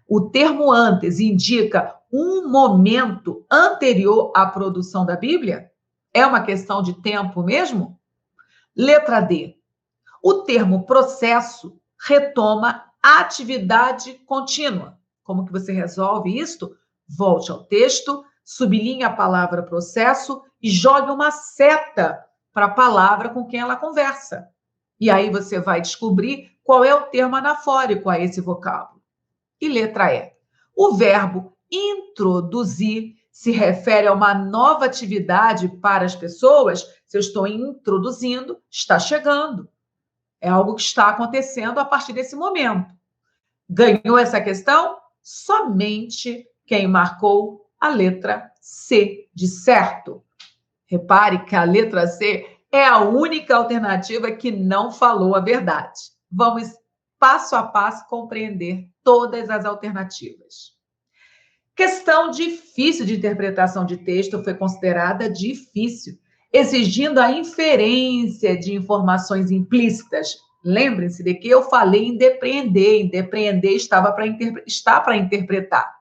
O termo antes indica um momento anterior à produção da Bíblia? É uma questão de tempo mesmo? Letra D. O termo processo retoma atividade contínua. Como que você resolve isto? Volte ao texto, sublinhe a palavra processo e jogue uma seta para a palavra com quem ela conversa. E aí você vai descobrir qual é o termo anafórico a esse vocábulo. E letra E. O verbo introduzir se refere a uma nova atividade para as pessoas. Se eu estou introduzindo, está chegando. É algo que está acontecendo a partir desse momento. Ganhou essa questão? Somente quem marcou a letra C de certo. Repare que a letra C é a única alternativa que não falou a verdade. Vamos passo a passo compreender todas as alternativas. Questão difícil de interpretação de texto foi considerada difícil, exigindo a inferência de informações implícitas. Lembrem-se de que eu falei em depreender. Em depreender está para interpretar.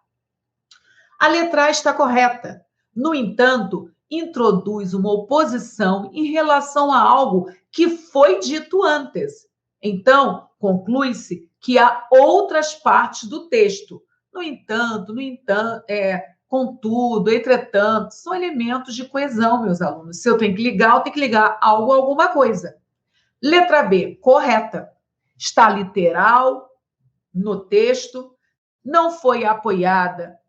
A letra A está correta. No entanto, introduz uma oposição em relação a algo que foi dito antes. Então, conclui-se que há outras partes do texto. No entanto, contudo, entretanto, são elementos de coesão, meus alunos. Se eu tenho que ligar, eu tenho que ligar algo a alguma coisa. Letra B, correta. Está literal no texto, não foi apoiada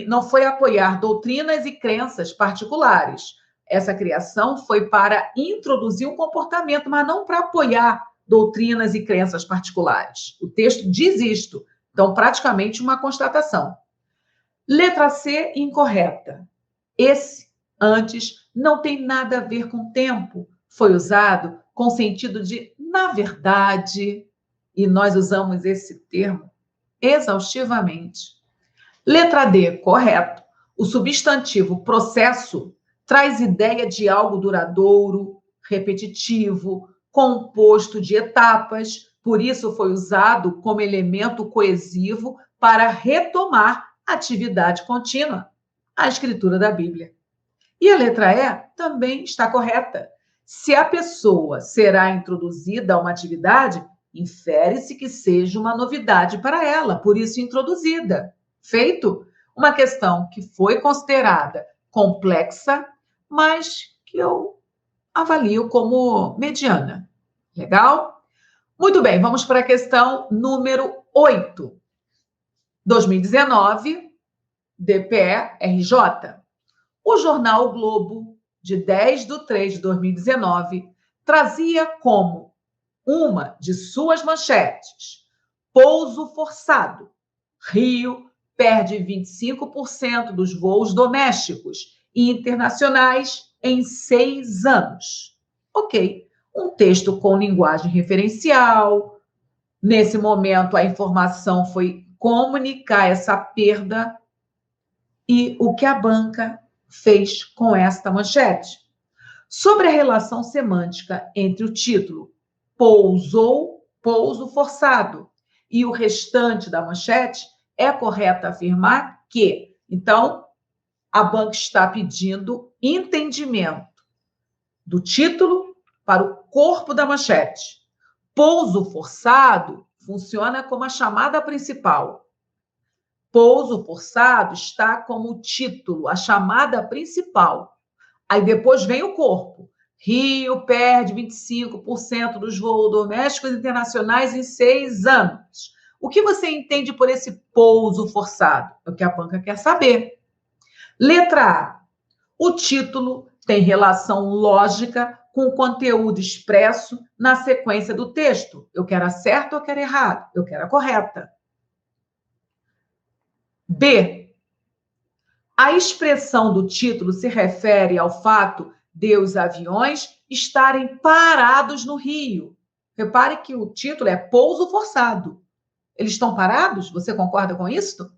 não foi apoiar doutrinas e crenças particulares. Essa criação foi para introduzir um comportamento, mas não para apoiar doutrinas e crenças particulares. O texto diz isto. Então, praticamente uma constatação. Letra C, incorreta. Esse, antes, não tem nada a ver com tempo. Foi usado com sentido de na verdade, e nós usamos esse termo exaustivamente. Letra D, correto. O substantivo processo traz ideia de algo duradouro, repetitivo, composto de etapas, por isso foi usado como elemento coesivo para retomar a atividade contínua, a escritura da Bíblia. E a letra E também está correta. Se a pessoa será introduzida a uma atividade, infere-se que seja uma novidade para ela, por isso introduzida. Feito? Uma questão que foi considerada complexa, mas que eu avalio como mediana. Legal? Muito bem, vamos para a questão número 8. 2019, DPE-RJ. O jornal o Globo, de 10/3/2019, trazia como uma de suas manchetes: pouso forçado. Rio perde 25% dos voos domésticos e internacionais em 6 anos. Ok, um texto com linguagem referencial. Nesse momento, a informação foi comunicar essa perda e o que a banca fez com esta manchete. Sobre a relação semântica entre o título pousou, pouso forçado, e o restante da manchete, é correto afirmar que, então, a banca está pedindo entendimento do título para o corpo da manchete. Pouso forçado funciona como a chamada principal. Pouso forçado está como título, a chamada principal. Aí depois vem o corpo. Rio perde 25% dos voos domésticos e internacionais em 6 anos. O que você entende por esse pouso forçado? É o que a banca quer saber. Letra A. O título tem relação lógica com o conteúdo expresso na sequência do texto. Eu quero a certa ou eu quero a errada? Eu quero a correta. B. A expressão do título se refere ao fato de os aviões estarem parados no Rio. Repare que o título é pouso forçado. Eles estão parados? Você concorda com isso?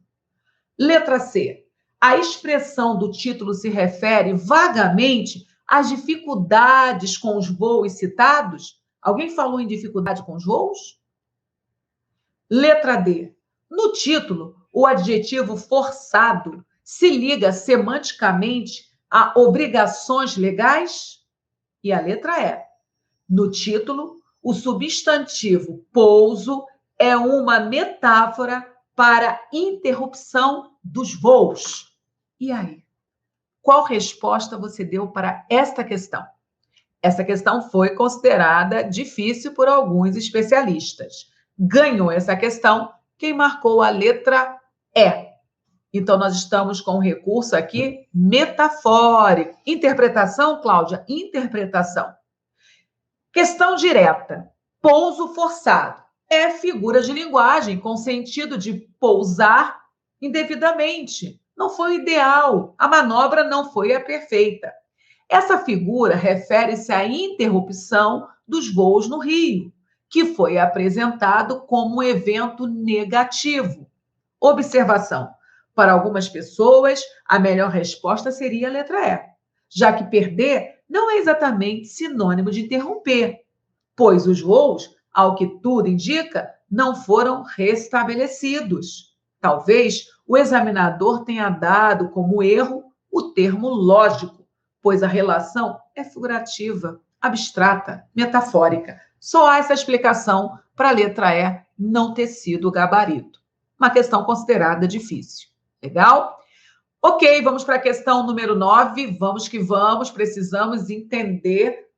Letra C. A expressão do título se refere vagamente às dificuldades com os voos citados? Alguém falou em dificuldade com os voos? Letra D. No título, o adjetivo forçado se liga semanticamente a obrigações legais? E a letra E. No título, o substantivo pouso é uma metáfora para interrupção dos voos. E aí? Qual resposta você deu para esta questão? Essa questão foi considerada difícil por alguns especialistas. Ganhou essa questão quem marcou a letra E. Então, nós estamos com um recurso aqui metafórico. Interpretação, Cláudia? Interpretação. Questão direta. Pouso forçado. É figura de linguagem com sentido de pousar indevidamente. Não foi o ideal. A manobra não foi a perfeita. Essa figura refere-se à interrupção dos voos no Rio, que foi apresentado como um evento negativo. Observação. Para algumas pessoas, a melhor resposta seria a letra E, já que perder não é exatamente sinônimo de interromper, pois os voos, ao que tudo indica, não foram restabelecidos. Talvez o examinador tenha dado como erro o termo lógico, pois a relação é figurativa, abstrata, metafórica. Só há essa explicação para a letra E não ter sido o gabarito. Uma questão considerada difícil. Legal? Ok, vamos para a questão número 9. Vamos que vamos, precisamos entender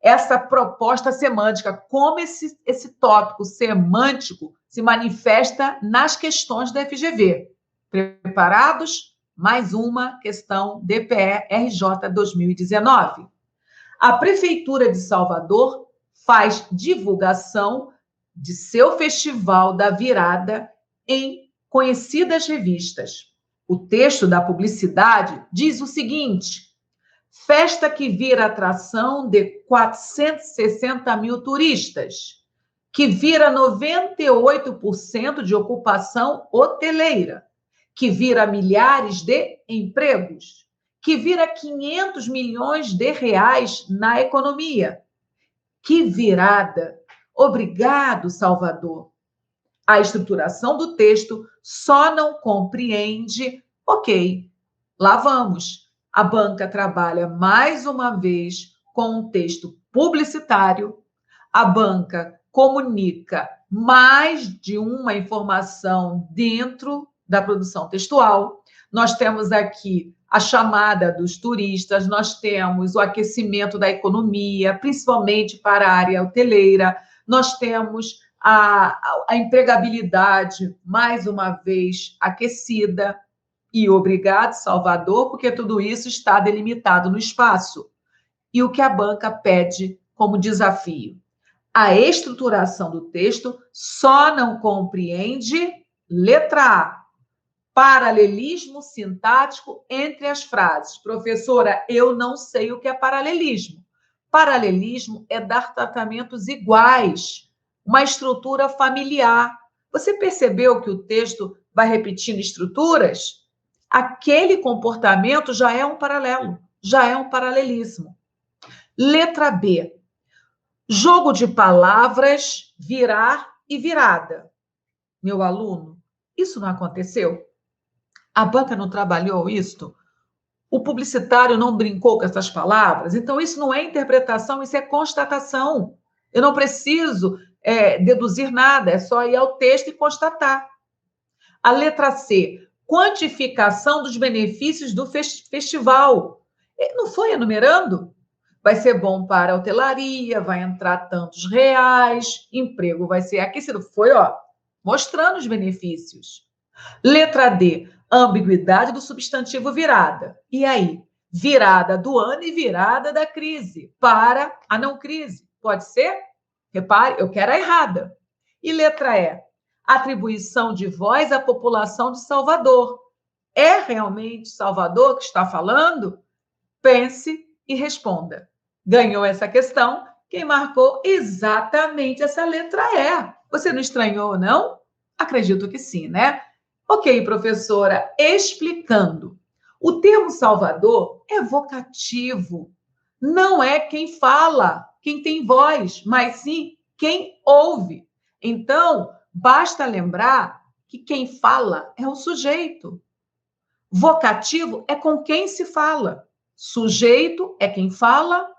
essa proposta semântica, como esse tópico semântico se manifesta nas questões da FGV. Preparados? Mais uma questão DPE-RJ 2019. A Prefeitura de Salvador faz divulgação de seu Festival da Virada em conhecidas revistas. O texto da publicidade diz o seguinte: festa que vira atração de 460 mil turistas, que vira 98% de ocupação hoteleira, que vira milhares de empregos, que vira 500 milhões de reais na economia. Que virada! Obrigado, Salvador. A estruturação do texto só não compreende. Ok, lá vamos. A banca trabalha mais uma vez com um texto publicitário. A banca comunica mais de uma informação dentro da produção textual. Nós temos aqui a chamada dos turistas, nós temos o aquecimento da economia, principalmente para a área hoteleira, nós temos a empregabilidade, mais uma vez, aquecida. E obrigado, Salvador, porque tudo isso está delimitado no espaço. E o que a banca pede como desafio? A estruturação do texto só não compreende, letra A, paralelismo sintático entre as frases. Professora, eu não sei o que é paralelismo. Paralelismo é dar tratamentos iguais, uma estrutura familiar. Você percebeu que o texto vai repetindo estruturas? Aquele comportamento já é um paralelo, já é um paralelismo. Letra B. Jogo de palavras, virar e virada. Meu aluno, isso não aconteceu? A banca não trabalhou isto? O publicitário não brincou com essas palavras? Então, isso não é interpretação, isso é constatação. Eu não preciso deduzir nada, é só ir ao texto e constatar. A letra C, quantificação dos benefícios do festival. Ele não foi enumerando? Vai ser bom para a hotelaria, vai entrar tantos reais, emprego vai ser aquecido. Foi, mostrando os benefícios. Letra D, ambiguidade do substantivo virada. E aí? Virada do ano e virada da crise para a não crise. Pode ser? Repare, eu quero a errada. E letra E, atribuição de voz à população de Salvador. É realmente Salvador que está falando? Pense e responda. Ganhou essa questão quem marcou exatamente essa letra E. Você não estranhou, não? Acredito que sim, né? Ok, professora, explicando. O termo Salvador é vocativo. Não é quem fala, quem tem voz, mas sim quem ouve. Então, basta lembrar que quem fala é o sujeito. Vocativo é com quem se fala. Sujeito é quem fala.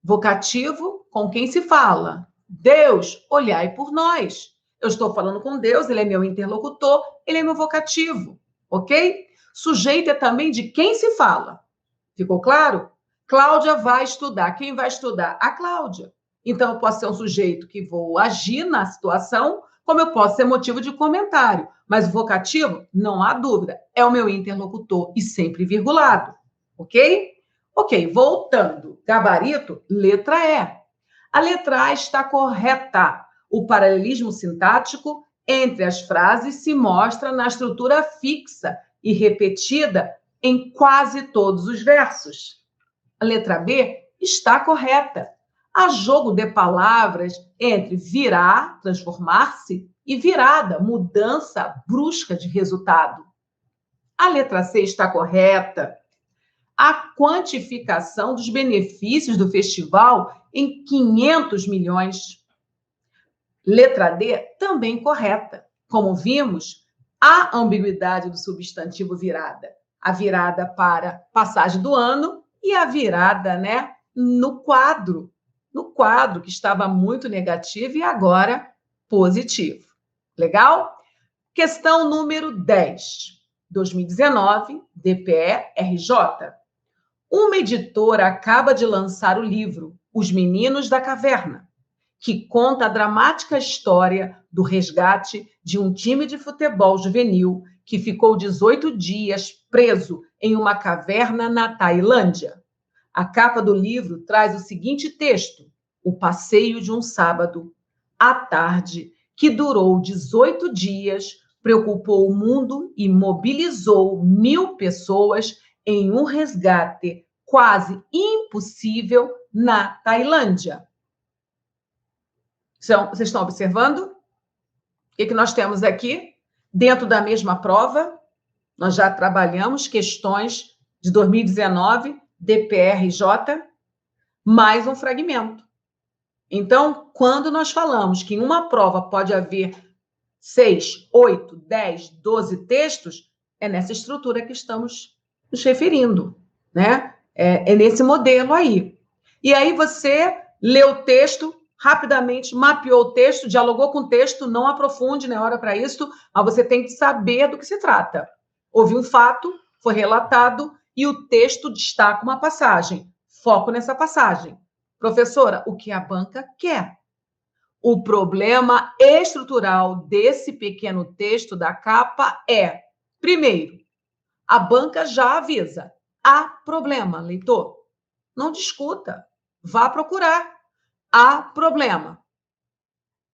Vocativo, com quem se fala. Deus, olhai por nós. Eu estou falando com Deus, ele é meu interlocutor, ele é meu vocativo, ok? Sujeito é também de quem se fala. Ficou claro? Cláudia vai estudar. Quem vai estudar? A Cláudia. Então, eu posso ser um sujeito que vou agir na situação, como eu posso ser motivo de comentário. Mas o vocativo, não há dúvida, é o meu interlocutor e sempre virgulado, ok? Ok, voltando. Gabarito, letra E. A letra A está correta. O paralelismo sintático entre as frases se mostra na estrutura fixa e repetida em quase todos os versos. A letra B está correta. Há jogo de palavras entre virar, transformar-se, e virada, mudança brusca de resultado. A letra C está correta. A quantificação dos benefícios do festival em 500 milhões. Letra D, também correta. Como vimos, há ambiguidade do substantivo virada. A virada para passagem do ano e a virada, no quadro que estava muito negativo e agora positivo. Legal? Questão número 10, 2019, DPE-RJ. Uma editora acaba de lançar o livro Os Meninos da Caverna, que conta a dramática história do resgate de um time de futebol juvenil que ficou 18 dias preso em uma caverna na Tailândia. A capa do livro traz o seguinte texto: o passeio de um sábado à tarde que durou 18 dias, preocupou o mundo e mobilizou 1.000 pessoas em um resgate quase impossível na Tailândia. Então, vocês estão observando? O que nós temos aqui? Dentro da mesma prova, nós já trabalhamos questões de 2019, DPRJ, mais um fragmento. Então, quando nós falamos que em uma prova pode haver 6, 8, 10, 12 textos, é nessa estrutura que estamos nos referindo, né? É nesse modelo aí. E aí você lê o texto rapidamente, mapeou o texto, dialogou com o texto, não aprofunde, não é hora para isso, mas você tem que saber do que se trata. Houve um fato, foi relatado, e o texto destaca uma passagem. Foco nessa passagem. Professora, o que a banca quer? O problema estrutural desse pequeno texto da capa é, primeiro, a banca já avisa, há problema, leitor. Não discuta, vá procurar. Há problema.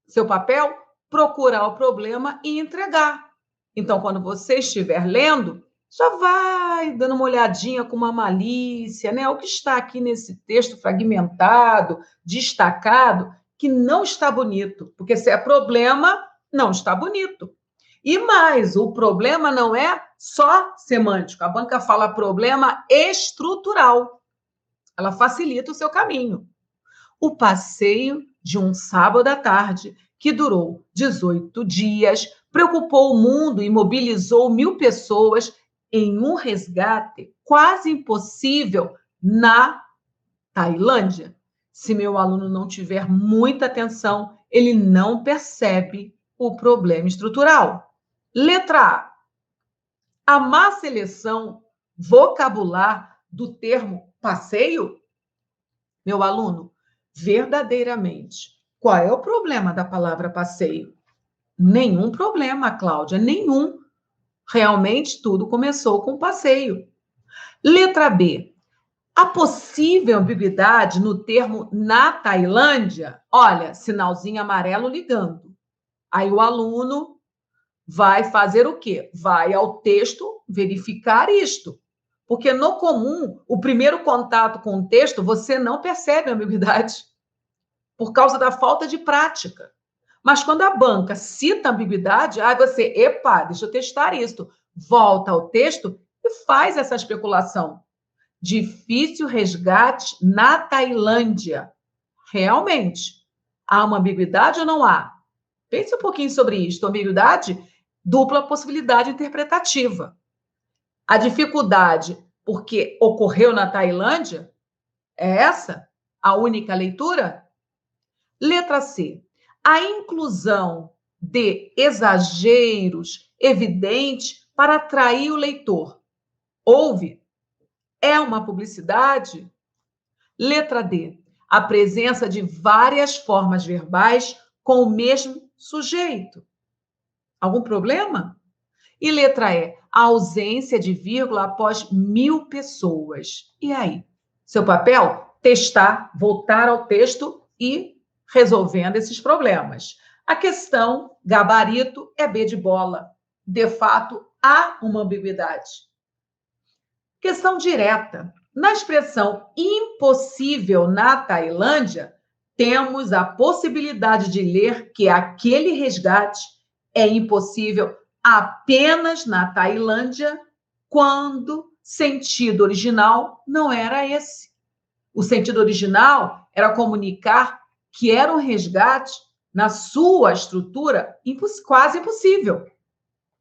Seu papel, procurar o problema e entregar. Então, quando você estiver lendo, já vai dando uma olhadinha com uma malícia, né? O que está aqui nesse texto fragmentado, destacado, que não está bonito, porque se é problema, não está bonito. E mais, o problema não é só semântico, a banca fala problema estrutural. Ela facilita o seu caminho. O passeio de um sábado à tarde, que durou 18 dias, preocupou o mundo e mobilizou 1.000 pessoas em um resgate quase impossível na Tailândia. Se meu aluno não tiver muita atenção, ele não percebe o problema estrutural. Letra A. A má seleção vocabular do termo passeio? Meu aluno, verdadeiramente, qual é o problema da palavra passeio? Nenhum problema, Cláudia, nenhum. Realmente tudo começou com passeio. Letra B. A possível ambiguidade no termo na Tailândia, olha, sinalzinho amarelo ligando. Aí o aluno vai fazer o quê? Vai ao texto verificar isto. Porque no comum, o primeiro contato com o texto, você não percebe a ambiguidade por causa da falta de prática. Mas quando a banca cita a ambiguidade, aí você, epa, deixa eu testar isso. Volta ao texto e faz essa especulação. Difícil resgate na Tailândia. Realmente, há uma ambiguidade ou não há? Pense um pouquinho sobre isso. Ambiguidade, dupla possibilidade interpretativa. A dificuldade, porque ocorreu na Tailândia, é essa? A única leitura? Letra C. A inclusão de exageros evidente para atrair o leitor. Houve? É uma publicidade? Letra D. A presença de várias formas verbais com o mesmo sujeito. Algum problema? E letra E. A ausência de vírgula após 1.000 pessoas. E aí? Seu papel? Testar, voltar ao texto e resolvendo esses problemas. A questão, gabarito, é B de bola. De fato, há uma ambiguidade. Questão direta. Na expressão impossível na Tailândia, temos a possibilidade de ler que aquele resgate é impossível apenas na Tailândia, quando sentido original não era esse. O sentido original era comunicar que era um resgate na sua estrutura quase impossível.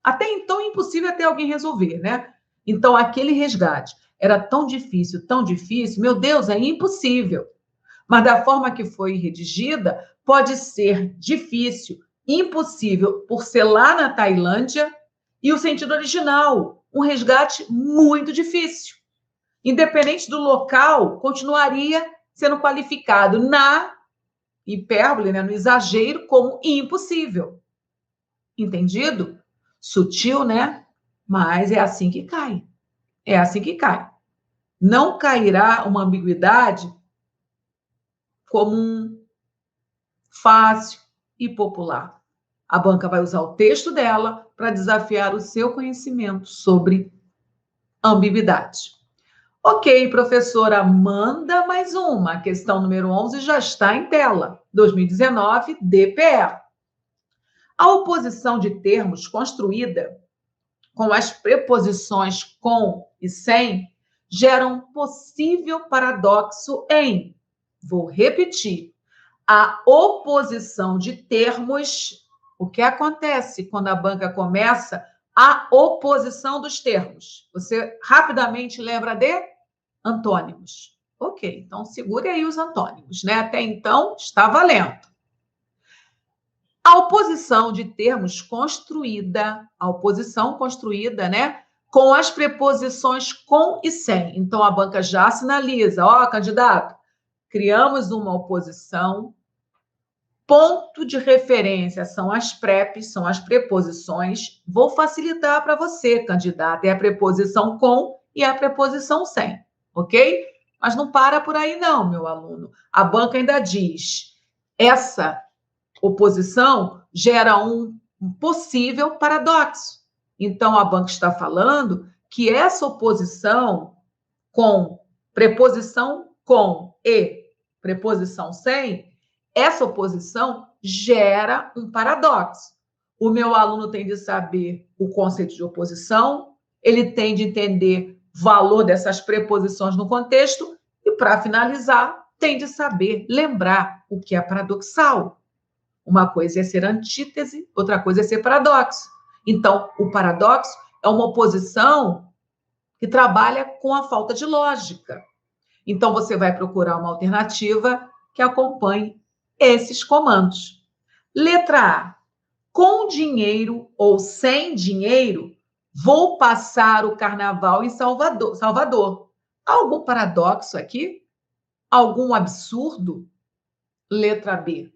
Até então, impossível até alguém resolver, né? Então, aquele resgate era tão difícil, meu Deus, é impossível. Mas da forma que foi redigida, pode ser difícil, impossível, por ser lá na Tailândia, e o sentido original, um resgate muito difícil. Independente do local, continuaria sendo qualificado na hipérbole, né, no exagero, como impossível. Entendido? Sutil, né? Mas é assim que cai. É assim que cai. Não cairá uma ambiguidade comum, fácil e popular. A banca vai usar o texto dela para desafiar o seu conhecimento sobre ambiguidade. Ok, professora, manda mais uma. A questão número 11 já está em tela. 2019, DPE. A oposição de termos construída com as preposições com e sem gera um possível paradoxo em, vou repetir, a oposição de termos. O que acontece quando a banca começa a oposição dos termos? Você rapidamente lembra de antônimos. Ok, então segure aí os antônimos, né? Até então está valendo. A oposição de termos construída, a oposição construída, né? Com as preposições com e sem. Então a banca já sinaliza, ó, candidato, criamos uma oposição. Ponto de referência são as preps, são as preposições. Vou facilitar para você, candidato. É a preposição com e a preposição sem, ok? Mas não para por aí, não, meu aluno. A banca ainda diz: essa oposição gera um possível paradoxo. Então, a banca está falando que essa oposição com preposição com e preposição sem, essa oposição gera um paradoxo. O meu aluno tem de saber o conceito de oposição, ele tem de entender o valor dessas preposições no contexto e, para finalizar, tem de saber lembrar o que é paradoxal. Uma coisa é ser antítese, outra coisa é ser paradoxo. Então, o paradoxo é uma oposição que trabalha com a falta de lógica. Então, você vai procurar uma alternativa que acompanhe esses comandos. Letra A. Com dinheiro ou sem dinheiro, vou passar o carnaval em Salvador. Algum paradoxo aqui? Algum absurdo? Letra B.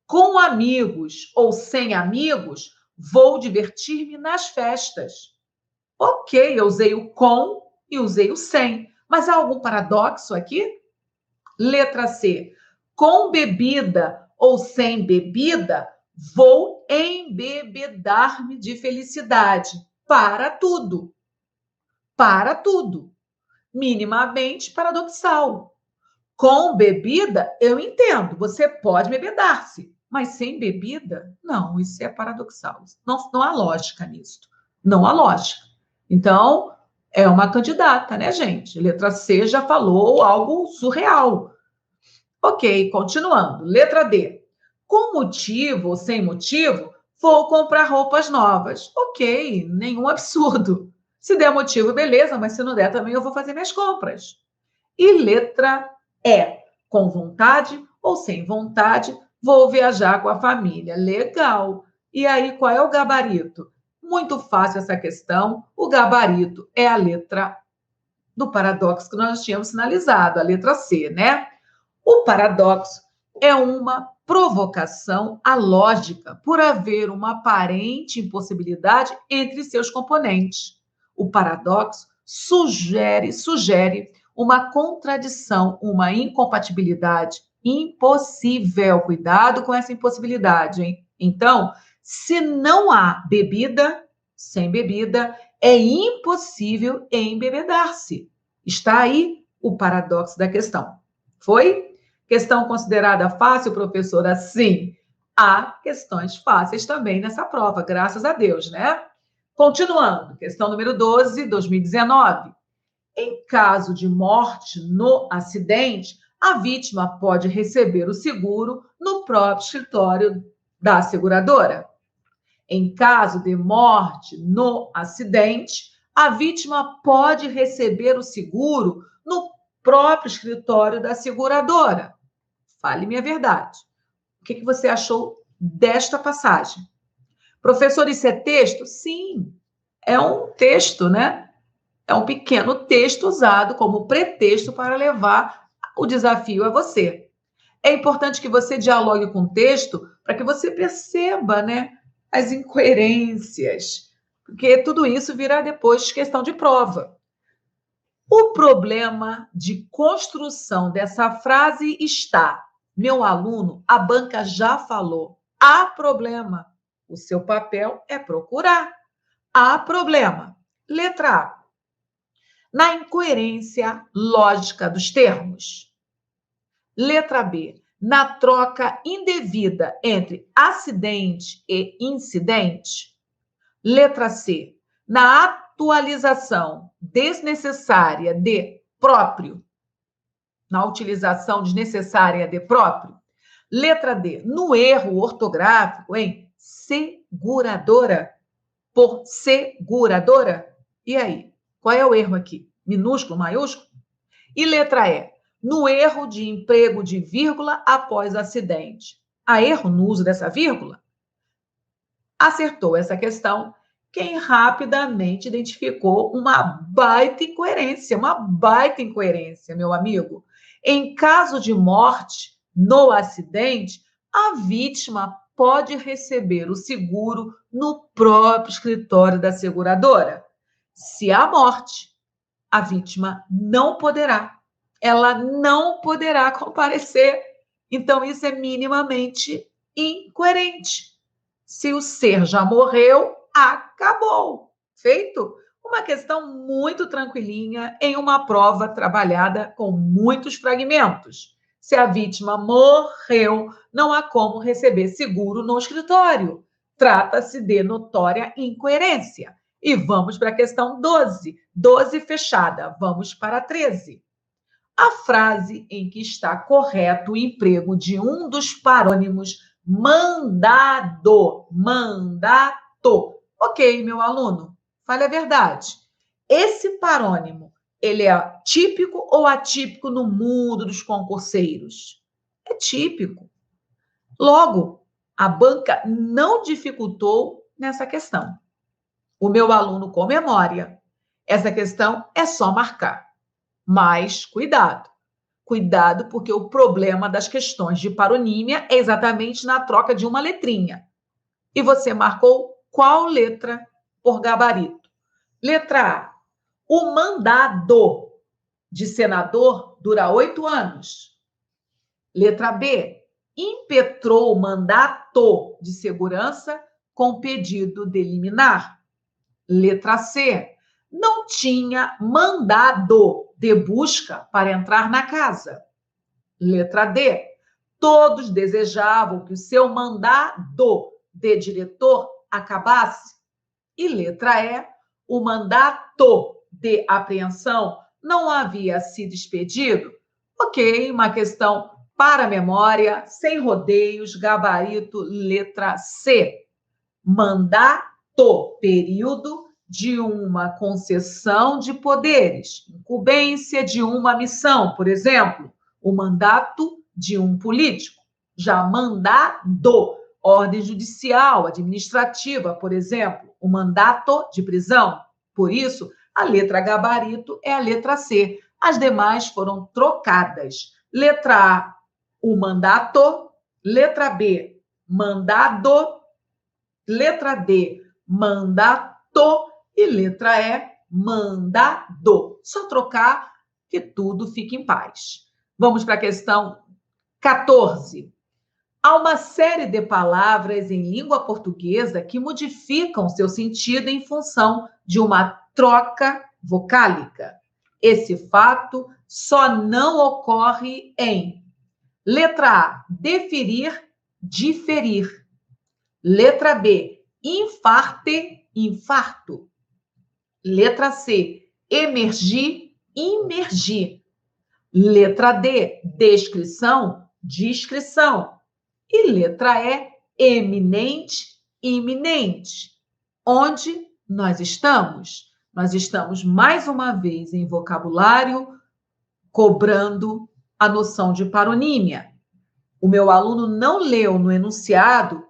Com amigos ou sem amigos, vou divertir-me nas festas. Ok, eu usei o com e usei o sem. Mas há algum paradoxo aqui? Letra C. Com bebida ou sem bebida, vou embebedar-me de felicidade. Para tudo. Para tudo. Minimamente paradoxal. Com bebida, eu entendo. Você pode embebedar-se. Mas sem bebida, não, isso é paradoxal. Não há lógica nisso. Não há lógica. Então, é uma candidata, né, gente? Letra C já falou algo surreal. Ok, continuando. Letra D. Com motivo ou sem motivo, vou comprar roupas novas. Ok, nenhum absurdo. Se der motivo, beleza, mas se não der, também eu vou fazer minhas compras. E letra E. Com vontade ou sem vontade, vou viajar com a família. Legal. E aí, qual é o gabarito? Muito fácil essa questão. O gabarito é a letra do paradoxo que nós tínhamos sinalizado, a letra C, né? O paradoxo é uma provocação à lógica por haver uma aparente impossibilidade entre seus componentes. O paradoxo sugere uma contradição, uma incompatibilidade impossível. Cuidado com essa impossibilidade, hein? Então, se não há bebida, sem bebida, é impossível embebedar-se. Está aí o paradoxo da questão. Foi? Questão considerada fácil, professora? Sim. Há questões fáceis também nessa prova, graças a Deus, né? Continuando, questão número 12, 2019. Em caso de morte no acidente, a vítima pode receber o seguro no próprio escritório da seguradora. Em caso de morte no acidente, a vítima pode receber o seguro no próprio escritório da seguradora. Fale-me a verdade. O que você achou desta passagem? Professor, isso é texto? Sim, é um texto, né? É um pequeno texto usado como pretexto para levar o desafio a você. É importante que você dialogue com o texto para que você perceba, né, as incoerências, porque tudo isso virá depois questão de prova. O problema de construção dessa frase está, meu aluno, a banca já falou, há problema. O seu papel é procurar. Há problema. Letra A. Na incoerência lógica dos termos. Letra B. Na troca indevida entre acidente e incidente. Letra C. Na atualização desnecessária de próprio. Na utilização desnecessária de próprio. Letra D. No erro ortográfico em seguradora. Por seguradora. E aí? Qual é o erro aqui? Minúsculo, maiúsculo? E letra E. No erro de emprego de vírgula após acidente. Há erro no uso dessa vírgula? Acertou essa questão quem rapidamente identificou uma baita incoerência, meu amigo. Em caso de morte no acidente, a vítima pode receber o seguro no próprio escritório da seguradora. Se há morte, a vítima não poderá. Ela não poderá comparecer. Então, isso é minimamente incoerente. Se o ser já morreu, acabou. Feito? Uma questão muito tranquilinha em uma prova trabalhada com muitos fragmentos. Se a vítima morreu, não há como receber seguro no escritório. Trata-se de notória incoerência. E vamos para a questão 12. 12 fechada. Vamos para a 13. A frase em que está correto o emprego de um dos parônimos mandado. Mandato. Ok, meu aluno, fale a verdade. Esse parônimo, ele é típico ou atípico no mundo dos concurseiros? É típico. Logo, a banca não dificultou nessa questão. O meu aluno com memória. Essa questão é só marcar. Mas cuidado. Cuidado, porque o problema das questões de paronímia é exatamente na troca de uma letrinha. E você marcou qual letra por gabarito? Letra A. O mandado de senador dura 8 anos. Letra B. Impetrou o mandato de segurança com pedido de liminar. Letra C. Não tinha mandado de busca para entrar na casa. Letra D. Todos desejavam que o seu mandado de diretor acabasse. E letra E. O mandato de apreensão não havia sido expedido. Ok, uma questão para a memória, sem rodeios, gabarito, letra C. Mandato, período de uma concessão de poderes, incumbência de uma missão, por exemplo, o mandato de um político. Já mandado, ordem judicial, administrativa, por exemplo, o mandato de prisão. Por isso, a letra gabarito é a letra C. As demais foram trocadas. Letra A, o mandato. Letra B, mandado. Letra D, mandato. E letra E, mandado. Só trocar que tudo fica em paz. Vamos para a questão 14. Há uma série de palavras em língua portuguesa que modificam seu sentido em função de uma troca vocálica. Esse fato só não ocorre em letra A, deferir, diferir. Letra B, infarte, infarto. Letra C, emergir, imergir. Letra D, descrição, discrição. E letra E, eminente, iminente. Onde nós estamos? Nós estamos mais uma vez em vocabulário, cobrando a noção de paronímia. O meu aluno não leu no enunciado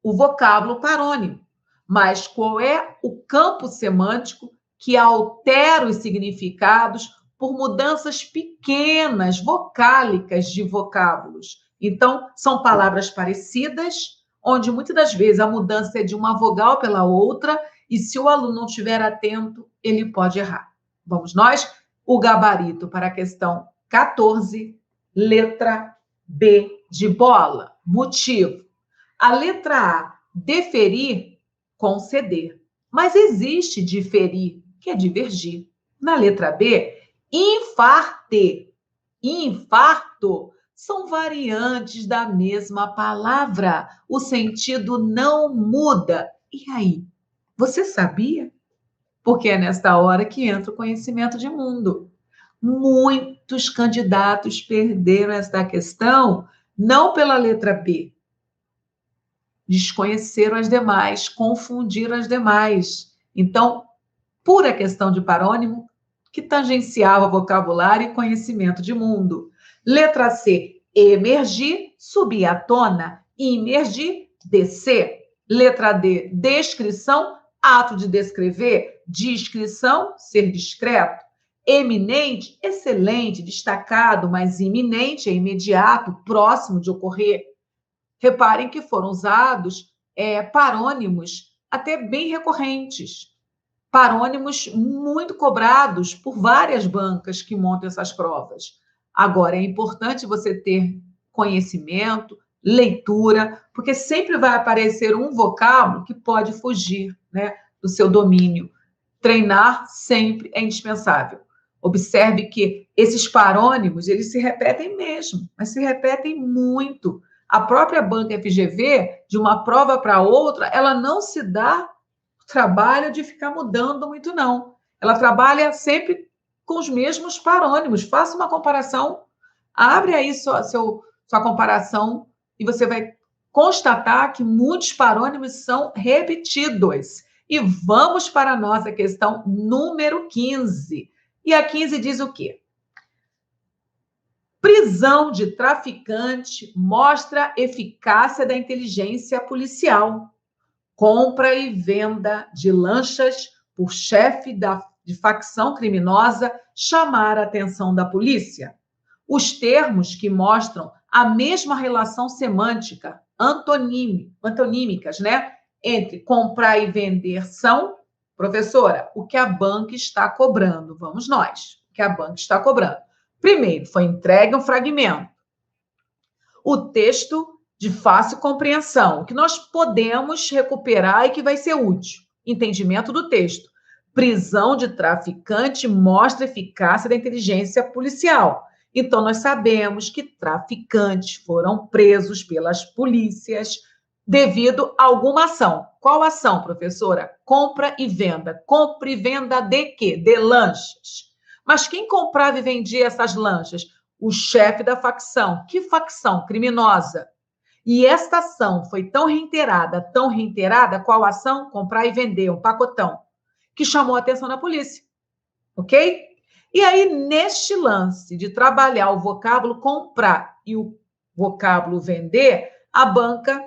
o vocábulo parônimo, mas qual é o campo semântico que altera os significados por mudanças pequenas, vocálicas de vocábulos. Então, são palavras parecidas, onde muitas das vezes a mudança é de uma vogal pela outra, e se o aluno não estiver atento, ele pode errar. Vamos nós? O gabarito para a questão 14, letra B de bola. Motivo. A letra A deferir, conceder. Mas existe diferir, que é divergir. Na letra B, infarte, infarto são variantes da mesma palavra. O sentido não muda. E aí, você sabia? Porque é nesta hora que entra o conhecimento de mundo. Muitos candidatos perderam esta questão não pela letra B, desconheceram as demais, confundiram as demais. Então, pura questão de parônimo, que tangenciava vocabulário e conhecimento de mundo. Letra C, emergir, subir à tona, imergir, descer. Letra D, descrição, ato de descrever, descrição, ser discreto. Eminente, excelente, destacado, mas iminente é imediato, próximo de ocorrer. Reparem que foram usados parônimos até bem recorrentes, parônimos muito cobrados por várias bancas que montam essas provas. Agora, é importante você ter conhecimento, leitura, porque sempre vai aparecer um vocábulo que pode fugir, né, do seu domínio. Treinar sempre é indispensável. Observe que esses parônimos, eles se repetem mesmo, mas se repetem muito. A própria banca FGV, de uma prova para outra, ela não se dá o trabalho de ficar mudando muito, não. Ela trabalha sempre com os mesmos parônimos. Faça uma comparação, abre aí sua comparação e você vai constatar que muitos parônimos são repetidos. E vamos para a nossa questão número 15. E a 15 diz o quê? Prisão de traficante mostra eficácia da inteligência policial. Compra e venda de lanchas por chefe de facção criminosa chamar a atenção da polícia. Os termos que mostram a mesma relação semântica, antonímicas, né, entre comprar e vender são, professora, o que a banca está cobrando. Vamos nós, o que a banca está cobrando. Primeiro, foi entregue um fragmento. O texto de fácil compreensão, que nós podemos recuperar e que vai ser útil. Entendimento do texto. Prisão de traficante mostra eficácia da inteligência policial. Então, nós sabemos que traficantes foram presos pelas polícias devido a alguma ação. Qual ação, professora? Compra e venda. Compra e venda de quê? De lanchas. Mas quem comprava e vendia essas lanchas? O chefe da facção. Que facção? Criminosa. E esta ação foi tão reiterada, qual ação? Comprar e vender, um pacotão, que chamou a atenção da polícia. Ok? E aí, neste lance de trabalhar o vocábulo comprar e o vocábulo vender, a banca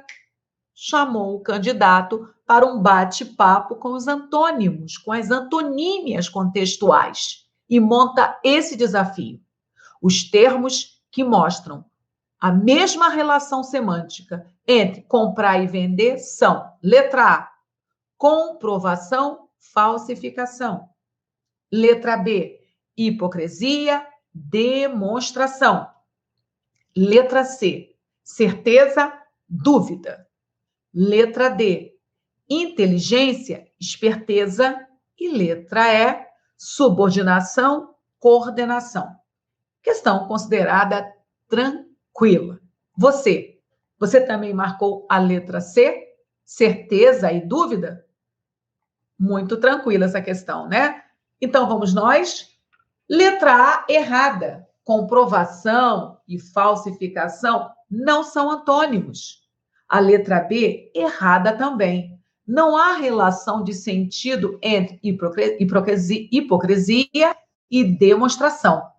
chamou o candidato para um bate-papo com os antônimos, com as antonímias contextuais, e monta esse desafio. Os termos que mostram a mesma relação semântica entre comprar e vender são: letra A, comprovação, falsificação. Letra B, hipocrisia, demonstração. Letra C, certeza, dúvida. Letra D, inteligência, esperteza. E letra E, subordinação, coordenação. Questão considerada tranquila. Você também marcou a letra C? Certeza e dúvida? Muito tranquila essa questão, né? Então, vamos nós. Letra A, errada. Comprovação e falsificação não são antônimos. A letra B, errada também. Não há relação de sentido entre hipocrisia e demonstração.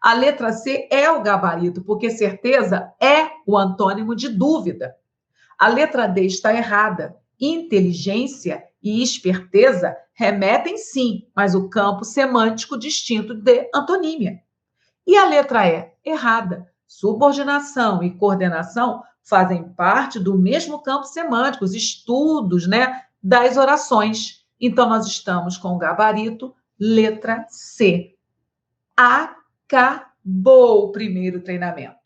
A letra C é o gabarito, porque certeza é o antônimo de dúvida. A letra D está errada. Inteligência e esperteza remetem sim, mas o campo semântico distinto de antonímia. E a letra E, errada. Subordinação e coordenação fazem parte do mesmo campo semântico, os estudos, né, das orações. Então, nós estamos com o gabarito letra C. Acabou o primeiro treinamento.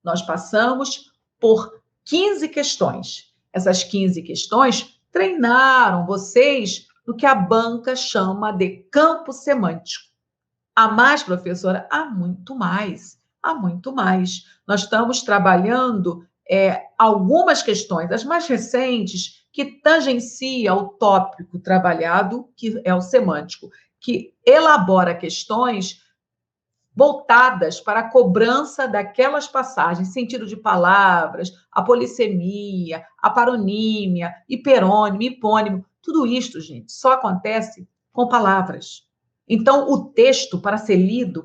Nós passamos por 15 questões Essas 15 questões treinaram vocês no que a banca chama de campo semântico. Há mais, professora? Há muito mais. Há muito mais. Nós estamos trabalhando algumas questões, as mais recentes, que tangencia o tópico trabalhado, que é o semântico, que elabora questões voltadas para a cobrança daquelas passagens, sentido de palavras, a polissemia, a paronímia, hiperônimo, hipônimo, tudo isto, gente, só acontece com palavras. Então, o texto, para ser lido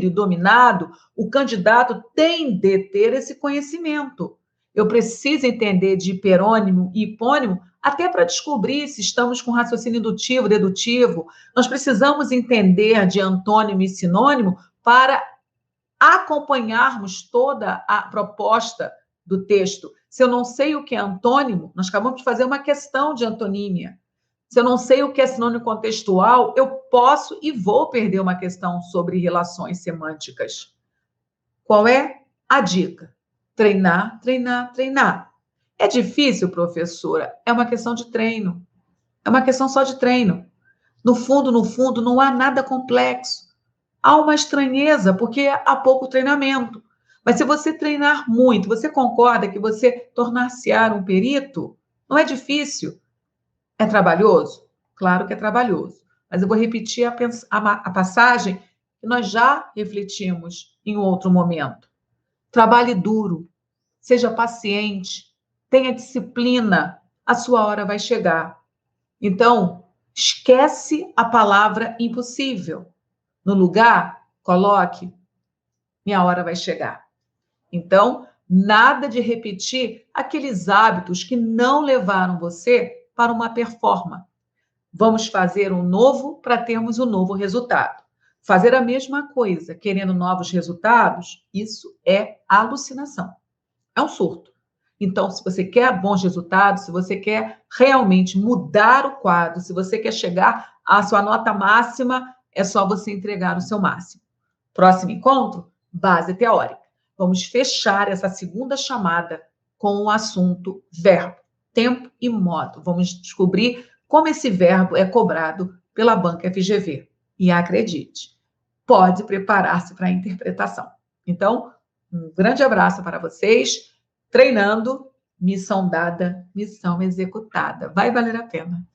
e dominado, o candidato tem de ter esse conhecimento. Eu preciso entender de hiperônimo e hipônimo até para descobrir se estamos com raciocínio indutivo, dedutivo. Nós precisamos entender de antônimo e sinônimo para acompanharmos toda a proposta do texto. Se eu não sei o que é antônimo, nós acabamos de fazer uma questão de antonímia. Se eu não sei o que é sinônimo contextual, eu posso e vou perder uma questão sobre relações semânticas. Qual é a dica? Treinar, treinar, treinar. É difícil, professora? É uma questão de treino. É uma questão só de treino. No fundo, não há nada complexo. Há uma estranheza, porque há pouco treinamento. Mas se você treinar muito, você concorda que você tornar-se-á um perito? Não é difícil. É trabalhoso? Claro que é trabalhoso. Mas eu vou repetir a passagem que nós já refletimos em outro momento. Trabalhe duro, seja paciente, tenha disciplina, a sua hora vai chegar. Então, esquece a palavra impossível. No lugar, coloque: minha hora vai chegar. Então, nada de repetir aqueles hábitos que não levaram você para uma performance. Vamos fazer um novo para termos um novo resultado. Fazer a mesma coisa, querendo novos resultados, isso é alucinação. É um surto. Então, se você quer bons resultados, se você quer realmente mudar o quadro, se você quer chegar à sua nota máxima, é só você entregar o seu máximo. Próximo encontro, base teórica. Vamos fechar essa segunda chamada com o assunto verbo, tempo e modo. Vamos descobrir como esse verbo é cobrado pela banca FGV. E acredite, pode preparar-se para a interpretação. Então, um grande abraço para vocês. Treinando, missão dada, missão executada. Vai valer a pena.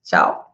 Tchau!